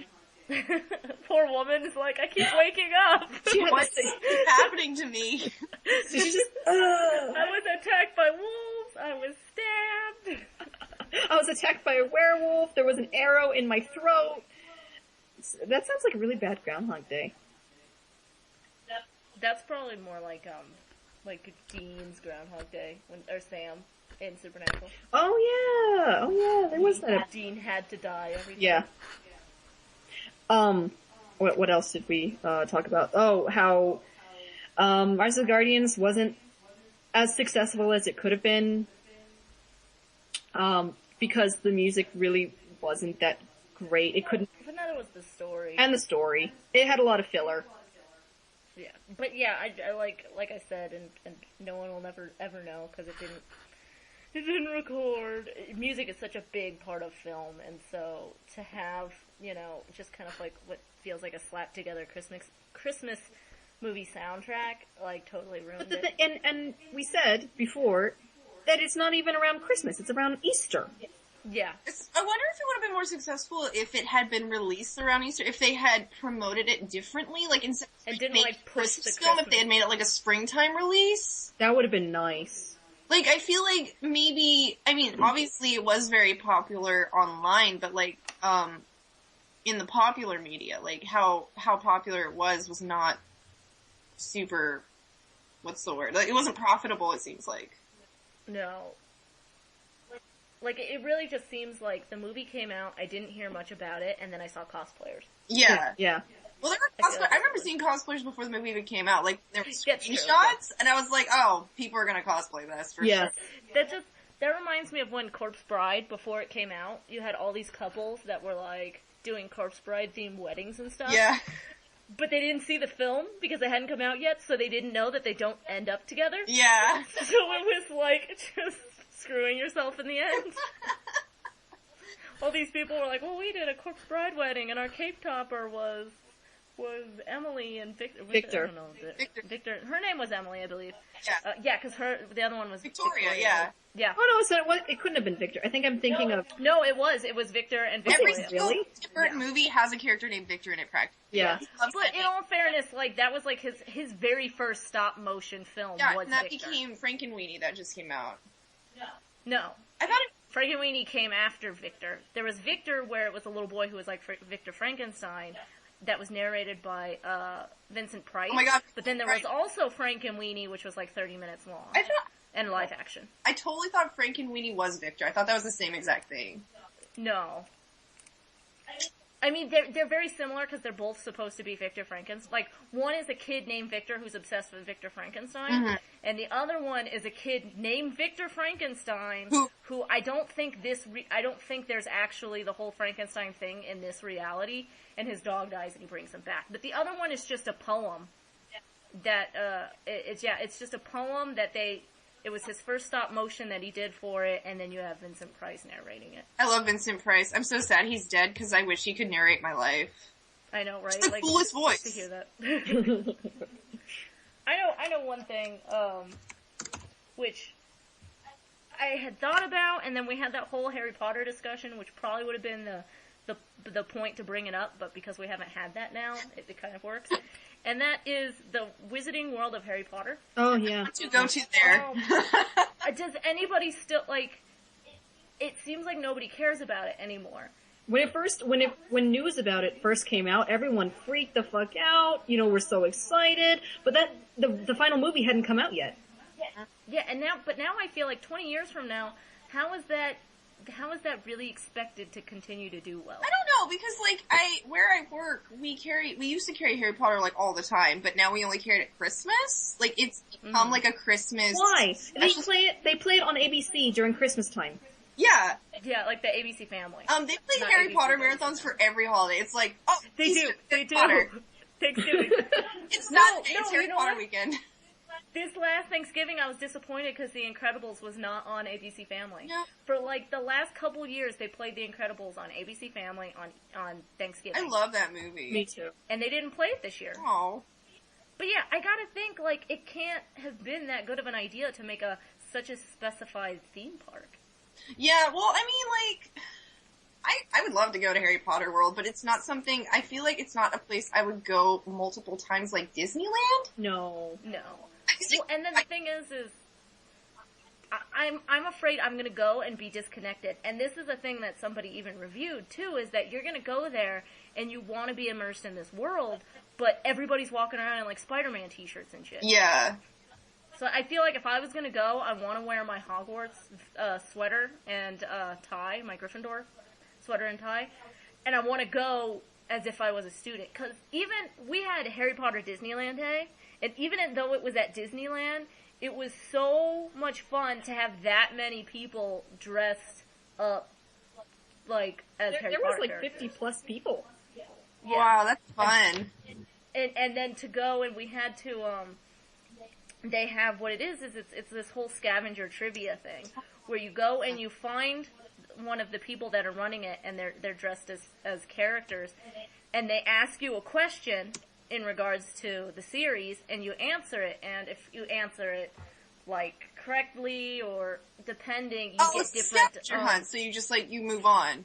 Poor woman is like, I keep waking up. She had What's to say, happening to me? so she just, I was attacked by wolves. I was stabbed. I was attacked by a werewolf. There was an arrow in my throat. That sounds like a really bad Groundhog Day. That's probably more like Dean's Groundhog Day, or Sam in Supernatural. Oh yeah, there was that. Dean had to die every time. Yeah. What else did we, talk about? Oh, how, MRSA Guardians wasn't as successful as it could have been, because the music really wasn't that great. It couldn't, But neither was the story. and the story. It had a lot of filler. Yeah, but yeah, I like I said, and no one will never ever know because it didn't record. Music is such a big part of film, and so to have, just kind of like what feels like a slap together Christmas movie soundtrack, like totally ruined it. And we said before that it's not even around Christmas, it's around Easter. Yeah. I wonder if it would have been more successful if it had been released around Easter, if they had promoted it differently, like instead of And didn't, make like, push Christmas the film, if Christmas- they had made it like a springtime release. That would have been nice. Like, I feel like maybe, obviously it was very popular online, but like, in the popular media, like how popular it was not super, what's the word? Like, it wasn't profitable, it seems like. No. Like, it really just seems like the movie came out, I didn't hear much about it, and then I saw cosplayers. Yeah. Yeah. Well, there were I feel cosplayers. like I remember seeing cosplayers before the movie even came out. Like, there were That's true. screenshots, and I was like, oh, people are gonna cosplay this for Yeah. sure. That reminds me of when Corpse Bride, before it came out, you had all these couples that were like doing Corpse Bride themed weddings and stuff. Yeah. But they didn't see the film because it hadn't come out yet, so they didn't know that they don't end up together. Yeah. So it was like just screwing yourself in the end. All these people were like, well, we did a Corpse Bride wedding and our cape topper was Emily and Victor. Victor. I don't know. Victor. Her name was Emily, I believe. Yeah. Yeah, because the other one was Victoria, yeah. Yeah. Oh no, so it couldn't have been Victor. I think I'm thinking of... No, it was Victor and Victoria. Every single different movie has a character named Victor in it, practically. Yeah. But in all fairness, like, that was like his very first stop motion film was and that Victor. became Frankenweenie that just came out. No. I thought it... Frankenweenie came after Victor. There was Victor where it was a little boy who was like Victor Frankenstein that was narrated by Vincent Price. Oh my god. But then there was also Frankenweenie, which was like 30 minutes long. And live action. I totally thought Frankenweenie was Victor. I thought that was the same exact thing. No. I mean, they're very similar because they're both supposed to be Victor Frankenstein. Like, one is a kid named Victor who's obsessed with Victor Frankenstein, and the other one is a kid named Victor Frankenstein who I don't think there's actually the whole Frankenstein thing in this reality, and his dog dies and he brings him back. But the other one is just a poem that, it's just a poem that it was his first stop motion that he did for it, and then you have Vincent Price narrating it. I love Vincent Price. I'm so sad he's dead because I wish he could narrate my life. I know, right? It's the coolest voice. To hear that. I know one thing, which I had thought about, and then we had that whole Harry Potter discussion, which probably would have been the point to bring it up, but because we haven't had that now, it kind of works. And that is the Wizarding World of Harry Potter. Oh yeah. To go to there. Does anybody still, like, it seems like nobody cares about it anymore. When news about it first came out, everyone freaked the fuck out. You know, we're so excited. But the final movie hadn't come out yet. Yeah, and now I feel like 20 years from now, how is that really expected to continue to do well? I don't know, because like where I work, we used to carry Harry Potter like all the time, but now we only carry it at Christmas. Like it's become like a Christmas. Why? They play it on ABC during Christmas time. Yeah. Yeah, like the ABC Family. They play Not Harry ABC Potter Family. marathons for every holiday. It's like, oh, They Easter, do. Harry Potter. Thanksgiving. It's not. No, It's you Harry know Potter what? weekend. This last Thanksgiving, I was disappointed because The Incredibles was not on ABC Family. Yeah. For like the last couple years, they played The Incredibles on ABC Family on Thanksgiving. I love that movie. Me too. And they didn't play it this year. Oh. But yeah, I gotta think, like, it can't have been that good of an idea to make such a specified theme park. Yeah, well, I mean, like, I would love to go to Harry Potter World, but it's not something, I feel like it's not a place I would go multiple times like Disneyland. No. Well, and then the thing is I'm afraid I'm gonna go and be disconnected. And this is a thing that somebody even reviewed too, is that you're gonna go there and you want to be immersed in this world, but everybody's walking around in like Spider-Man t-shirts and shit. Yeah. So I feel like if I was gonna go, I want to wear my Hogwarts sweater and tie, my Gryffindor sweater and tie, and I want to go as if I was a student. Because even we had Harry Potter Disneyland Day, and even though it was at Disneyland, it was so much fun to have that many people dressed up like as Harry There Potter was like characters. 50 plus people. Yeah. Wow, that's fun. And then to go, and we had to they have what it is it's this whole scavenger trivia thing where you go and you find one of the people that are running it, and they're dressed as characters, and they ask you a question in regards to the series, and you answer it, and if you answer it like correctly or depending, you get it's different scavenger hunt, so you just like you move on.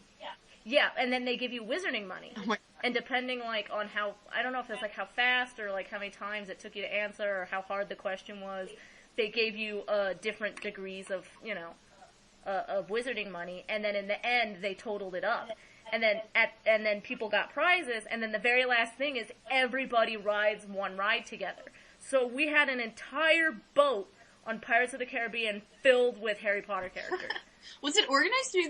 Yeah, and then they give you wizarding money. Oh my- And depending, like, on how, I don't know if it's, like, how fast or, like, how many times it took you to answer or how hard the question was, they gave you different degrees of, you know, of wizarding money, and then in the end, they totaled it up. And then people got prizes, and then the very last thing is everybody rides one ride together. So we had an entire boat on Pirates of the Caribbean filled with Harry Potter characters. Was it organized through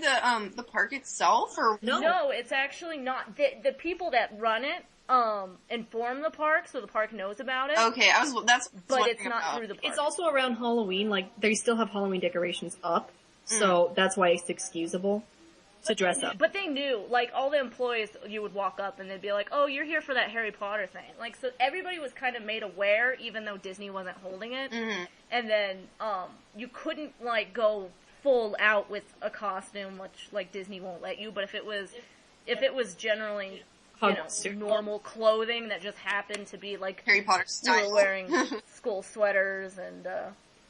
the park itself, or No, it's actually not. The people that run it inform the park, so the park knows about it. Okay, that's But what it's I'm not about. through the park. It's also around Halloween, like, they still have Halloween decorations up, so that's why it's excusable to dress up. But they knew, like, all the employees, you would walk up and they'd be like, oh, you're here for that Harry Potter thing. Like, so everybody was kind of made aware, even though Disney wasn't holding it. Mm-hmm. And then, you couldn't, like, go full out with a costume, which, like, Disney won't let you, but if it was generally, you know, normal clothing that just happened to be, like, Harry Potter you style. were wearing school sweaters and,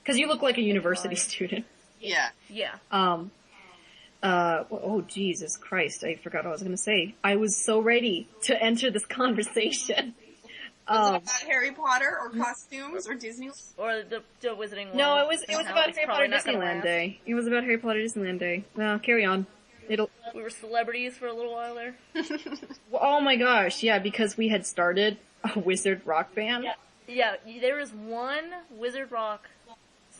Because you look like a university student. Yeah. yeah. Oh Jesus Christ, I forgot what I was gonna say. I was so ready to enter this conversation. Was it about Harry Potter or costumes or Disney? Or the Wizarding World. No, it was Somehow about it's Harry Potter probably not gonna Disneyland last. Day. It was about Harry Potter Disneyland Day. No, carry on. We were celebrities for a little while there. Oh my gosh, yeah, because we had started a wizard rock band. Yeah, there is one Wizard Rock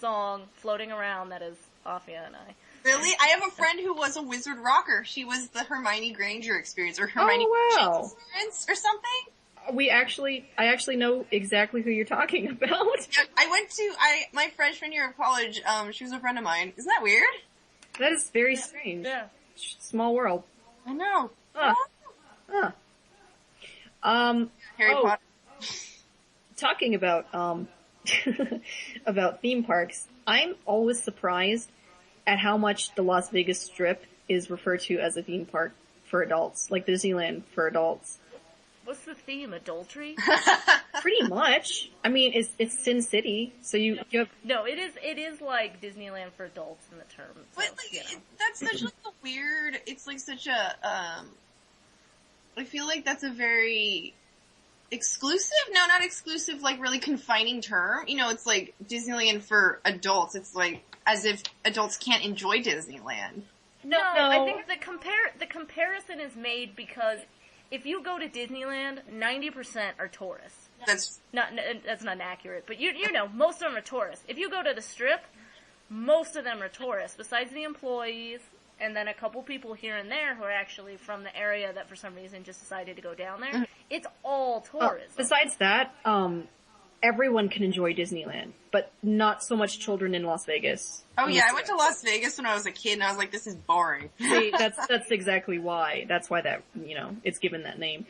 song floating around that is Afiya and I. Really? I have a friend who was a wizard rocker. She was the Hermione Granger experience, or Hermione Oh, wow. Granger experience, or something. I actually know exactly who you're talking about. My freshman year of college, she was a friend of mine. Isn't that weird? That is very strange. Yeah. Small world. I know. Huh. Harry Oh. Potter. Talking about, about theme parks, I'm always surprised at how much the Las Vegas Strip is referred to as a theme park for adults, like Disneyland for adults. What's the theme? Adultery? Pretty much. I mean, it's Sin City, so you have... No, it is like Disneyland for adults in the term. But, like, that's such like a weird, it's like such a, I feel like that's a very exclusive, no, not exclusive, like really confining term. You know, it's like Disneyland for adults. It's like as if adults can't enjoy Disneyland. No, I think the comparison is made because if you go to Disneyland, 90% are tourists. That's not accurate, but you know, most of them are tourists. If you go to the Strip, most of them are tourists, besides the employees, and then a couple people here and there who are actually from the area that for some reason just decided to go down there. It's all tourism. Besides that, everyone can enjoy Disneyland, but not so much children in Las Vegas. Oh yeah, I went to Las Vegas when I was a kid and I was like, this is boring. See, that's exactly why. That's why that, you know, it's given that name.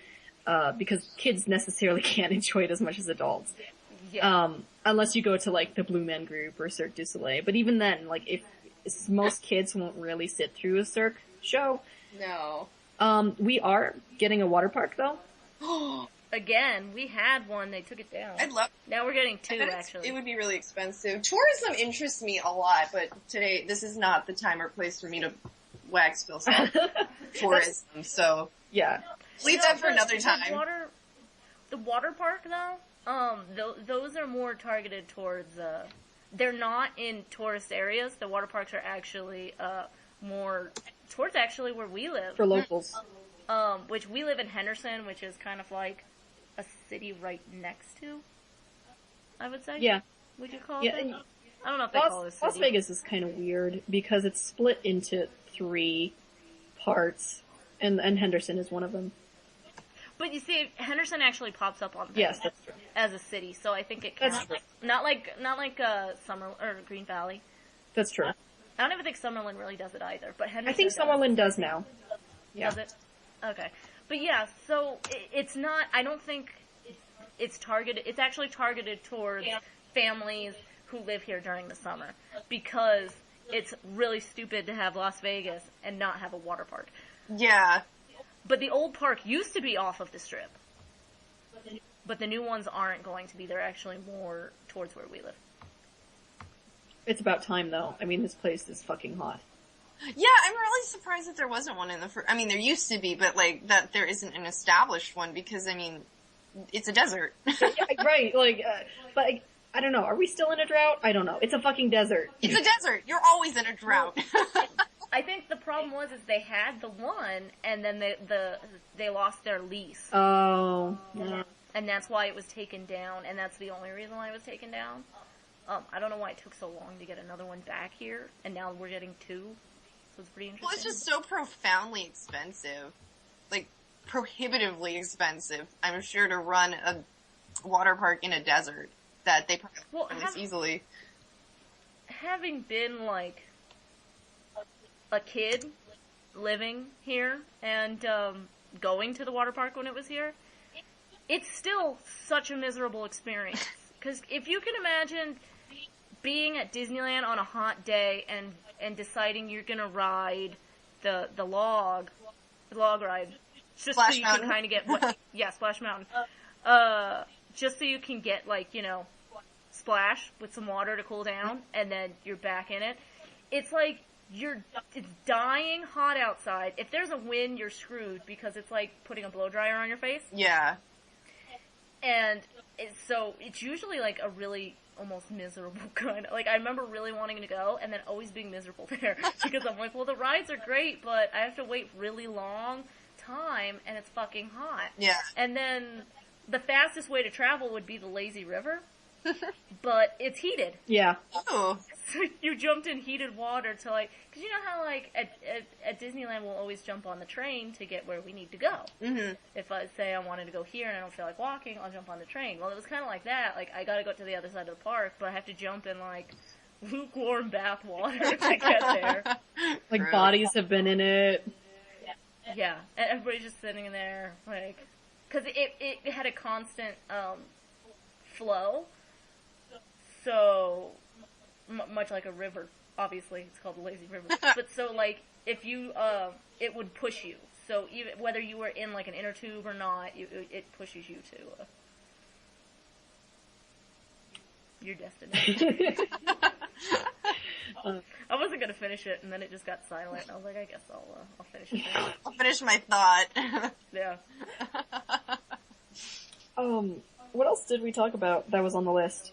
Because kids necessarily can't enjoy it as much as adults. Yeah. Unless you go to like the Blue Man Group or Cirque du Soleil. But even then, like if most kids won't really sit through a Cirque show. No. We are getting a water park though. Again, we had one, they took it down. I'd love. Now we're getting two, actually. It would be really expensive. Tourism interests me a lot, but today, this is not the time or place for me to wax Phil tourism, so. Yeah. Leave that for another time. The water park, though, those are more targeted towards, they're not in tourist areas. The water parks are actually, more towards actually where we live. For locals. Which we live in Henderson, which is kind of like a city right next to, I would say. Yeah. Would you call it? I don't know if they call it a city. Las Vegas is kind of weird because it's split into 3 parts, and Henderson is one of them. But you see, Henderson actually pops up on yes, that's true. As a city, so I think it counts. That's true. Not like Summer or Green Valley. That's true. I don't even think Summerlin really does it either, but Henderson I think Summerlin does now. Yeah. Does it? Okay. But yeah, so it's not, I don't think it's targeted, it's actually targeted towards families who live here during the summer, because it's really stupid to have Las Vegas and not have a water park. Yeah. But the old park used to be off of the Strip. But the new ones aren't going to be, they're actually more towards where we live. It's about time though. I mean, this place is fucking hot. Yeah, I'm really surprised that there wasn't one in the first, I mean, there used to be, but like, that there isn't an established one because, I mean, it's a desert. Yeah, right, like, but I don't know, are we still in a drought? I don't know. It's a fucking desert. It's a desert. You're always in a drought. I think the problem was they had the one, and then they lost their lease. Oh. Yeah. And that's why it was taken down, and that's the only reason why it was taken down. I don't know why it took so long to get another one back here, and now we're getting 2. So it's pretty interesting. Well, it's just so profoundly expensive. Like, prohibitively expensive, I'm sure, to run a water park in a desert that they probably this easily. Having been, like, a kid living here and going to the water park when it was here, it's still such a miserable experience. Because if you can imagine being at Disneyland on a hot day and deciding you're gonna ride the log ride, just Splash so you Mountain. can kind of get Splash Mountain, just so you can get, like, you know, splash with some water to cool down, and then you're back in it. It's like it's dying hot outside. If there's a wind, you're screwed because it's like putting a blow dryer on your face. Yeah. And it's usually like a really almost miserable kind of, like, I remember really wanting to go and then always being miserable there because I'm like, well, the rides are great, but I have to wait really long time and it's fucking hot. Yeah. And then the fastest way to travel would be the lazy river, but it's heated. Yeah. Oh. So you jumped in heated water to, like, cause you know how, like, at Disneyland we'll always jump on the train to get where we need to go. Mm-hmm. If I say I wanted to go here and I don't feel like walking, I'll jump on the train. Well, it was kind of like that. Like, I gotta go to the other side of the park, but I have to jump in, like, lukewarm bath water to get there. Like, True. bodies have been in it. Yeah. And everybody's just sitting in there, like, cause it had a constant, flow. So, much like a river, obviously, it's called the lazy river. But so, like, if you, it would push you. So even, whether you were in, like, an inner tube or not, it pushes you to, your destination. I wasn't gonna finish it, and then it just got silent. I was like, I guess I'll finish it then. I'll finish my thought. Yeah. What else did we talk about that was on the list?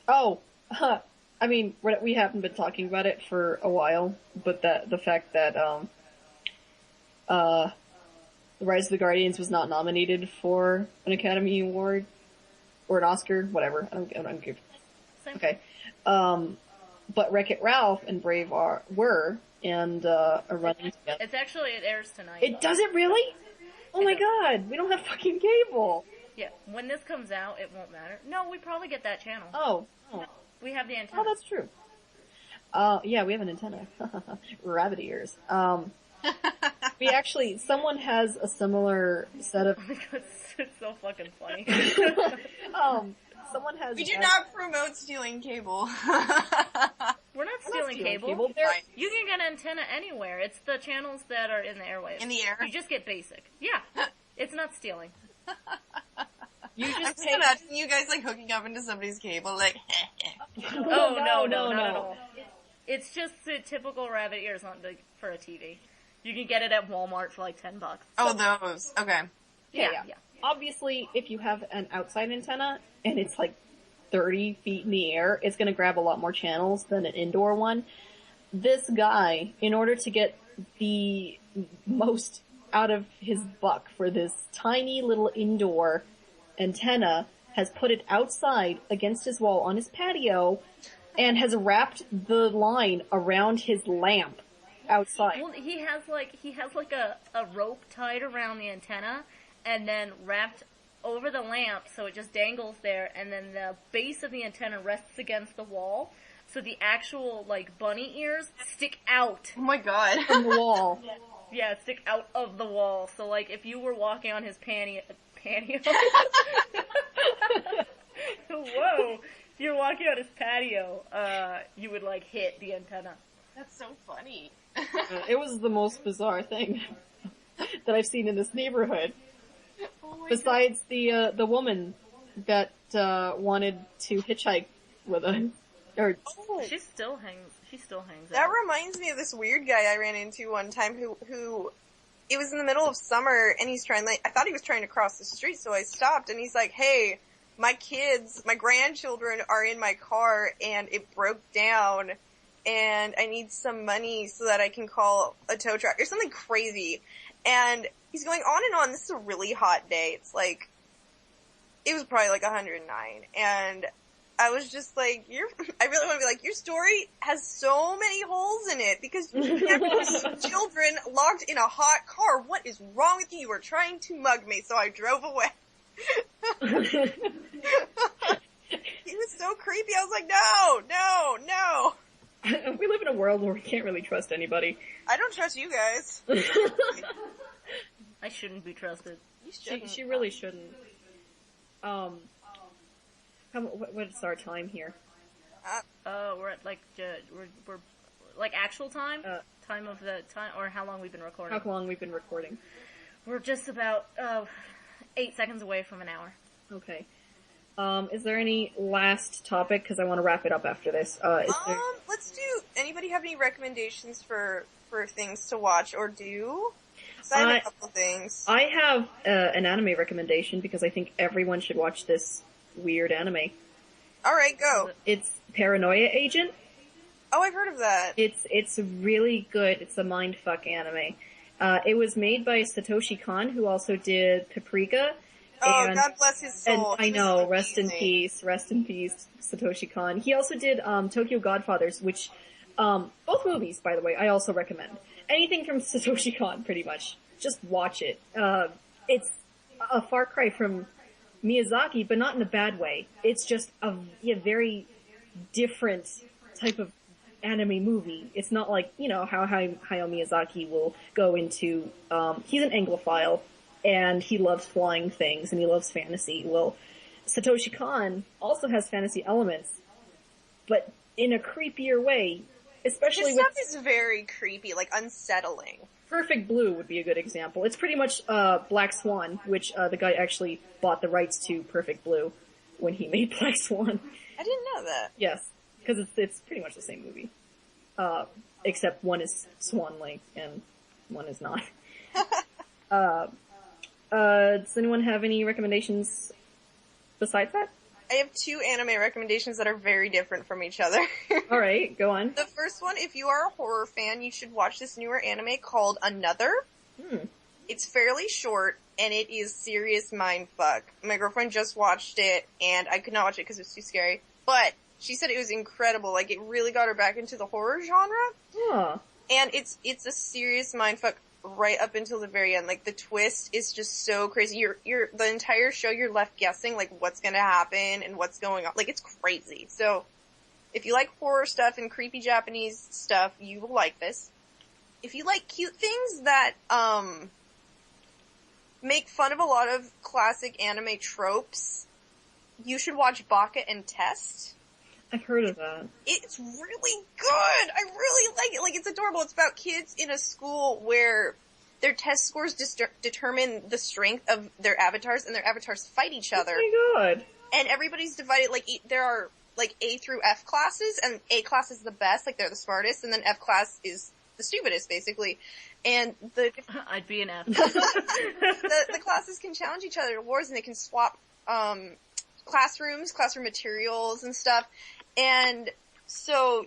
Oh, I mean, we haven't been talking about it for a while, but the fact that, The Rise of the Guardians was not nominated for an Academy Award, or an Oscar, whatever, I don't give. Same. Okay. But Wreck-It Ralph and Brave were, and, are running together. It airs tonight. It does it really? Oh my god, we don't have fucking cable! Yeah, when this comes out, it won't matter. No, we probably get that channel. Oh. We have the antenna. Oh, that's true. Yeah, we have an antenna. Rabbit ears. Someone has a similar set of... It's so fucking funny. Someone has... We do not promote stealing cable. We're not stealing cable. You can get an antenna anywhere. It's the channels that are in the airwaves. In the air? You just get basic. Yeah. It's not stealing. You just I'm just imagining you guys like hooking up into somebody's cable, like, Oh, no, not at all. It's just the typical rabbit ears for a TV. You can get it at Walmart for like $10. Oh, those. Okay. Yeah. Obviously, if you have an outside antenna, and it's like 30 feet in the air, it's gonna grab a lot more channels than an indoor one. This guy, in order to get the most out of his buck for this tiny little indoor antenna, has put it outside against his wall on his patio, and has wrapped the line around his lamp outside. Well, he has like a rope tied around the antenna, and then wrapped over the lamp so it just dangles there, and then the base of the antenna rests against the wall, so the actual like bunny ears stick out. Oh my god. From the wall. Yeah, stick out of the wall. So like if you were walking on his patio. Whoa! If you're walking on his patio, you would like hit the antenna. That's so funny. It was the most bizarre thing that I've seen in this neighborhood. Oh Besides the woman that wanted to hitchhike with us. She still hangs That out. reminds me of this weird guy I ran into one time who it was in the middle of summer and he's I thought he was trying to cross the street, so I stopped and he's like, hey, my grandchildren are in my car and it broke down and I need some money so that I can call a tow truck or something crazy. And he's going on and on. This is a really hot day. It was probably like 109. And I was just like, I really want to be like, your story has so many holes in it because you have children locked in a hot car. What is wrong with you? You were trying to mug me, so I drove away. He was so creepy. I was like, no. We live in a world where we can't really trust anybody. I don't trust you guys. I shouldn't be trusted. You shouldn't. She really shouldn't. What's our time here? We're at like, we're like actual time? Time of the time, or how long we've been recording? How long we've been recording? We're just about, 8 seconds away from an hour. Okay. Is there any last topic? Because I want to wrap it up after this. Let's do, anybody have any recommendations for things to watch or do? I have a couple things. I have an anime recommendation because I think everyone should watch this weird anime. Alright, go. It's Paranoia Agent. Oh, I've heard of that. It's really good. It's a mindfuck anime. It was made by Satoshi Kon, who also did Paprika. Oh, God bless his soul. And I know, rest in peace, Satoshi Kon. He also did Tokyo Godfathers, which both movies, by the way, I also recommend. Anything from Satoshi Kon, pretty much. Just watch it. It's a far cry from Miyazaki, but not in a bad way. It's just a very different type of anime movie. It's not like, how Hayao Miyazaki will go into, he's an Anglophile, and he loves flying things, and he loves fantasy. Well, Satoshi Kon also has fantasy elements, but in a creepier way, especially his stuff is very creepy, like unsettling. Perfect Blue would be a good example. It's pretty much Black Swan, which the guy actually bought the rights to Perfect Blue when he made Black Swan. I didn't know that. Yes, because it's pretty much the same movie. except one is Swan Lake and one is not. Does anyone have any recommendations besides that? I have 2 anime recommendations that are very different from each other. Alright, go on. The first one, if you are a horror fan, you should watch this newer anime called Another. It's fairly short, and it is serious mindfuck. My girlfriend just watched it, and I could not watch it because it was too scary. But she said it was incredible. Like, it really got her back into the horror genre. Huh. And it's a serious mindfuck right up until the very end. Like, the twist is just so crazy. The entire show, you're left guessing, like, what's gonna happen and what's going on. Like, it's crazy. So, if you like horror stuff and creepy Japanese stuff, you will like this. If you like cute things that, make fun of a lot of classic anime tropes, you should watch Baka and Test. I've heard of that. It's really good! I really like it. Like, it's adorable. It's about kids in a school where their test scores determine the strength of their avatars, and their avatars fight each other. Oh my god. And everybody's divided, like, there are, like, A through F classes, and A class is the best, like, they're the smartest, and then F class is the stupidest, basically. And I'd be an F. the classes can challenge each other to wars, and they can swap, classroom materials and stuff. And so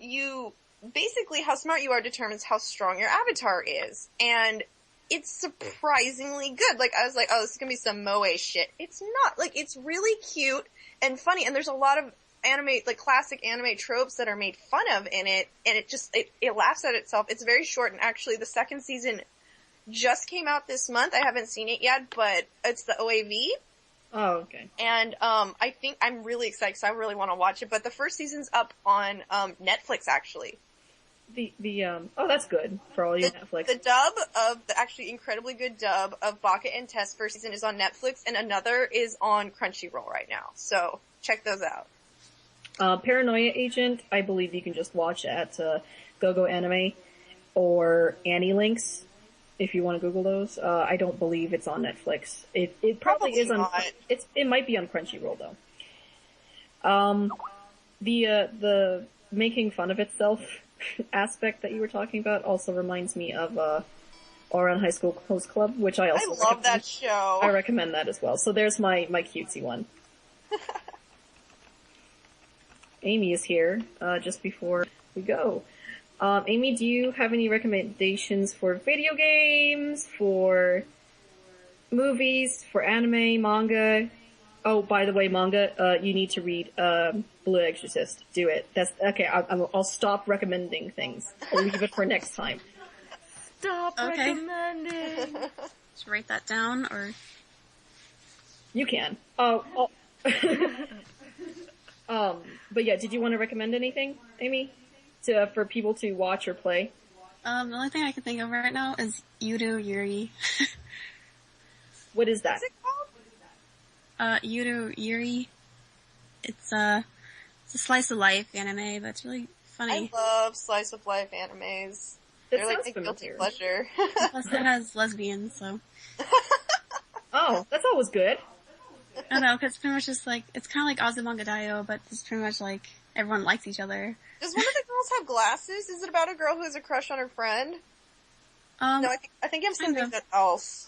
basically how smart you are determines how strong your avatar is. And it's surprisingly good. Like, I was like, oh, this is gonna be some moe shit. It's not. Like, it's really cute and funny, and there's a lot of classic anime tropes that are made fun of in it, and it laughs at itself. It's very short, and actually the second season just came out this month. I haven't seen it yet, but it's the OAV. Oh, okay. And, I think I'm really excited because I really want to watch it, but the first season's up on, Netflix, actually. Oh, that's good for all you Netflix. The actually incredibly good dub of Baka and Test first season is on Netflix, and Another is on Crunchyroll right now. So, check those out. Paranoia Agent, I believe you can just watch at, GoGo Anime or Annie Links, if you want to Google those. I don't believe it's on Netflix. It probably is on, not. it might be on Crunchyroll though. The making fun of itself aspect that you were talking about also reminds me of, Ouran High School Host Club, which I also love that show. I recommend that as well. So there's my cutesy one. Amy is here, just before we go. Amy, do you have any recommendations for video games, for movies, for anime, manga? Oh, by the way, manga, you need to read, Blue Exorcist. Do it. That's, okay, I'll stop recommending things. I'll leave it for next time. Stop recommending! Should I write that down, or? You can. But yeah, did you want to recommend anything, Amy? For people to watch or play? The only thing I can think of right now is Yudu Yuri. What is that? What's it called? Yudu Yuri. It's a slice of life anime, but it's really funny. I love slice of life animes. They're like my guilty pleasure. Plus it has lesbians, so. Oh, that's always good. I don't know, cause it's pretty much just like, it's kinda like Azumanga Daioh, but it's pretty much like, everyone likes each other. Does one of the girls have glasses? Is it about a girl who has a crush on her friend? No, I think I'm something else.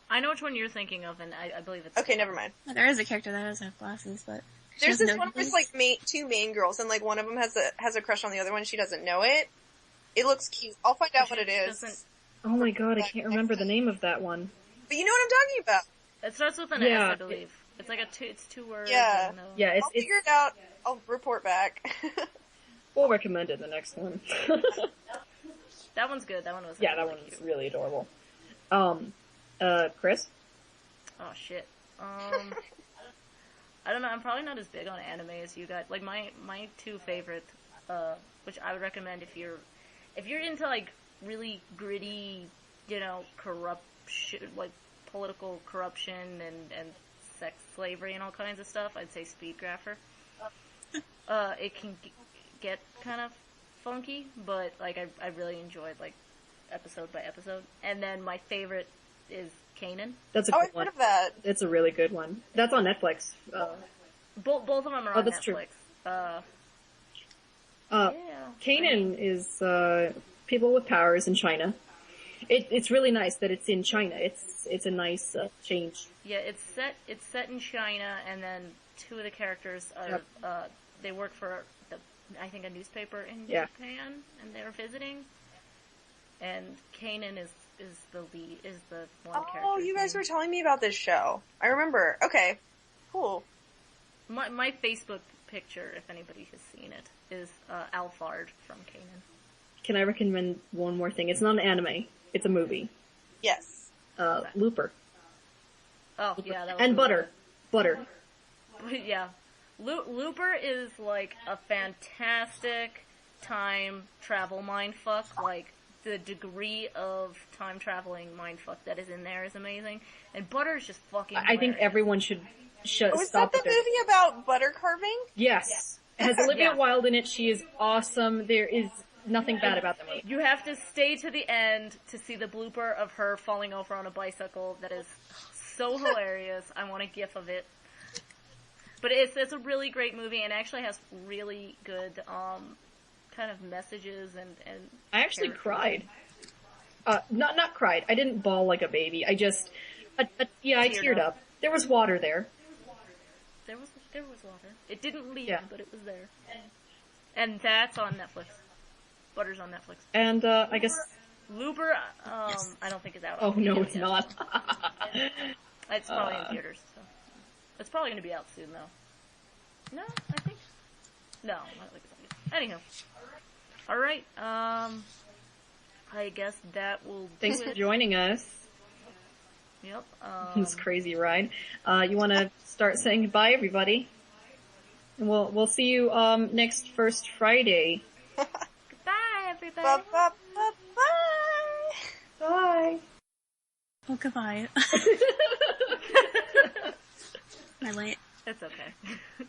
I know which one you're thinking of, and I believe it's... Okay, never mind. There is a character that does have glasses, but... There's this one where it's like two main girls, and like one of them has a crush on the other one, she doesn't know it. It looks cute. I'll find out what it is. Oh my god, I can't remember the name of that one. But you know what I'm talking about. It starts with an S, I believe. It's like it's 2 words. Yeah. And, yeah, I'll figure it out. I'll report back. We'll recommend it the next one. That one's good. That one was that one's cute. really adorable. Chris? Oh shit. I don't know, I'm probably not as big on anime as you guys. Like my 2 favorite, which I would recommend if you're into like really gritty, corruption, like political corruption and sex slavery and all kinds of stuff, I'd say Speedgrapher. It can get kind of funky, but like I really enjoyed like episode by episode. And then my favorite is Kanan. That's a good I've one. heard of that. It's a really good one. That's on Netflix. Both of them are on that's Netflix. True. Yeah. Kanan is, people with powers in China. It's really nice that it's in China. It's a nice, change. Yeah, it's set in China, and then two of the characters are, they work for I think a newspaper in Japan, and they're visiting. And Kanan is the lead, is the one character. Oh, you guys were telling me about this show. I remember. Okay. Cool. My Facebook picture, if anybody has seen it, is Alphard from Kanan. Can I recommend one more thing? It's not an anime. It's a movie. Yes. Looper. Oh, yeah. That was And Butter. Butter. Yeah. Looper is like a fantastic time travel mindfuck. Like, the degree of time traveling mindfuck that is in there is amazing. And Butter is just fucking I think everyone should Oh, is stop that the movie about butter carving? Yes. It has Olivia Yeah. Wilde in it. She is awesome. There is nothing bad about the movie. You have to stay to the end to see the blooper of her falling over on a bicycle. That is so hilarious. I want a gif of it. But it's a really great movie, and actually has really good kind of messages and I actually characters. cried. Not cried. I didn't bawl like a baby. I just, I teared up. There was water there. There was water. It didn't leak, Yeah. but it was there. And that's on Netflix. Butter's on Netflix. And, I guess, Looper, I don't think is out. oh on no, video it's yet. not. It's probably in theaters, so. It's probably gonna be out soon, though. No, I think. No, I don't think it's out yet. Anyhow. Alright, I guess that will Thanks do for it. joining us. Yep, This crazy ride. You wanna start saying goodbye, everybody? And we'll see you, next first Friday. Goodbye, everybody! Bye. Bye! Well, goodbye. Am I late? It's okay.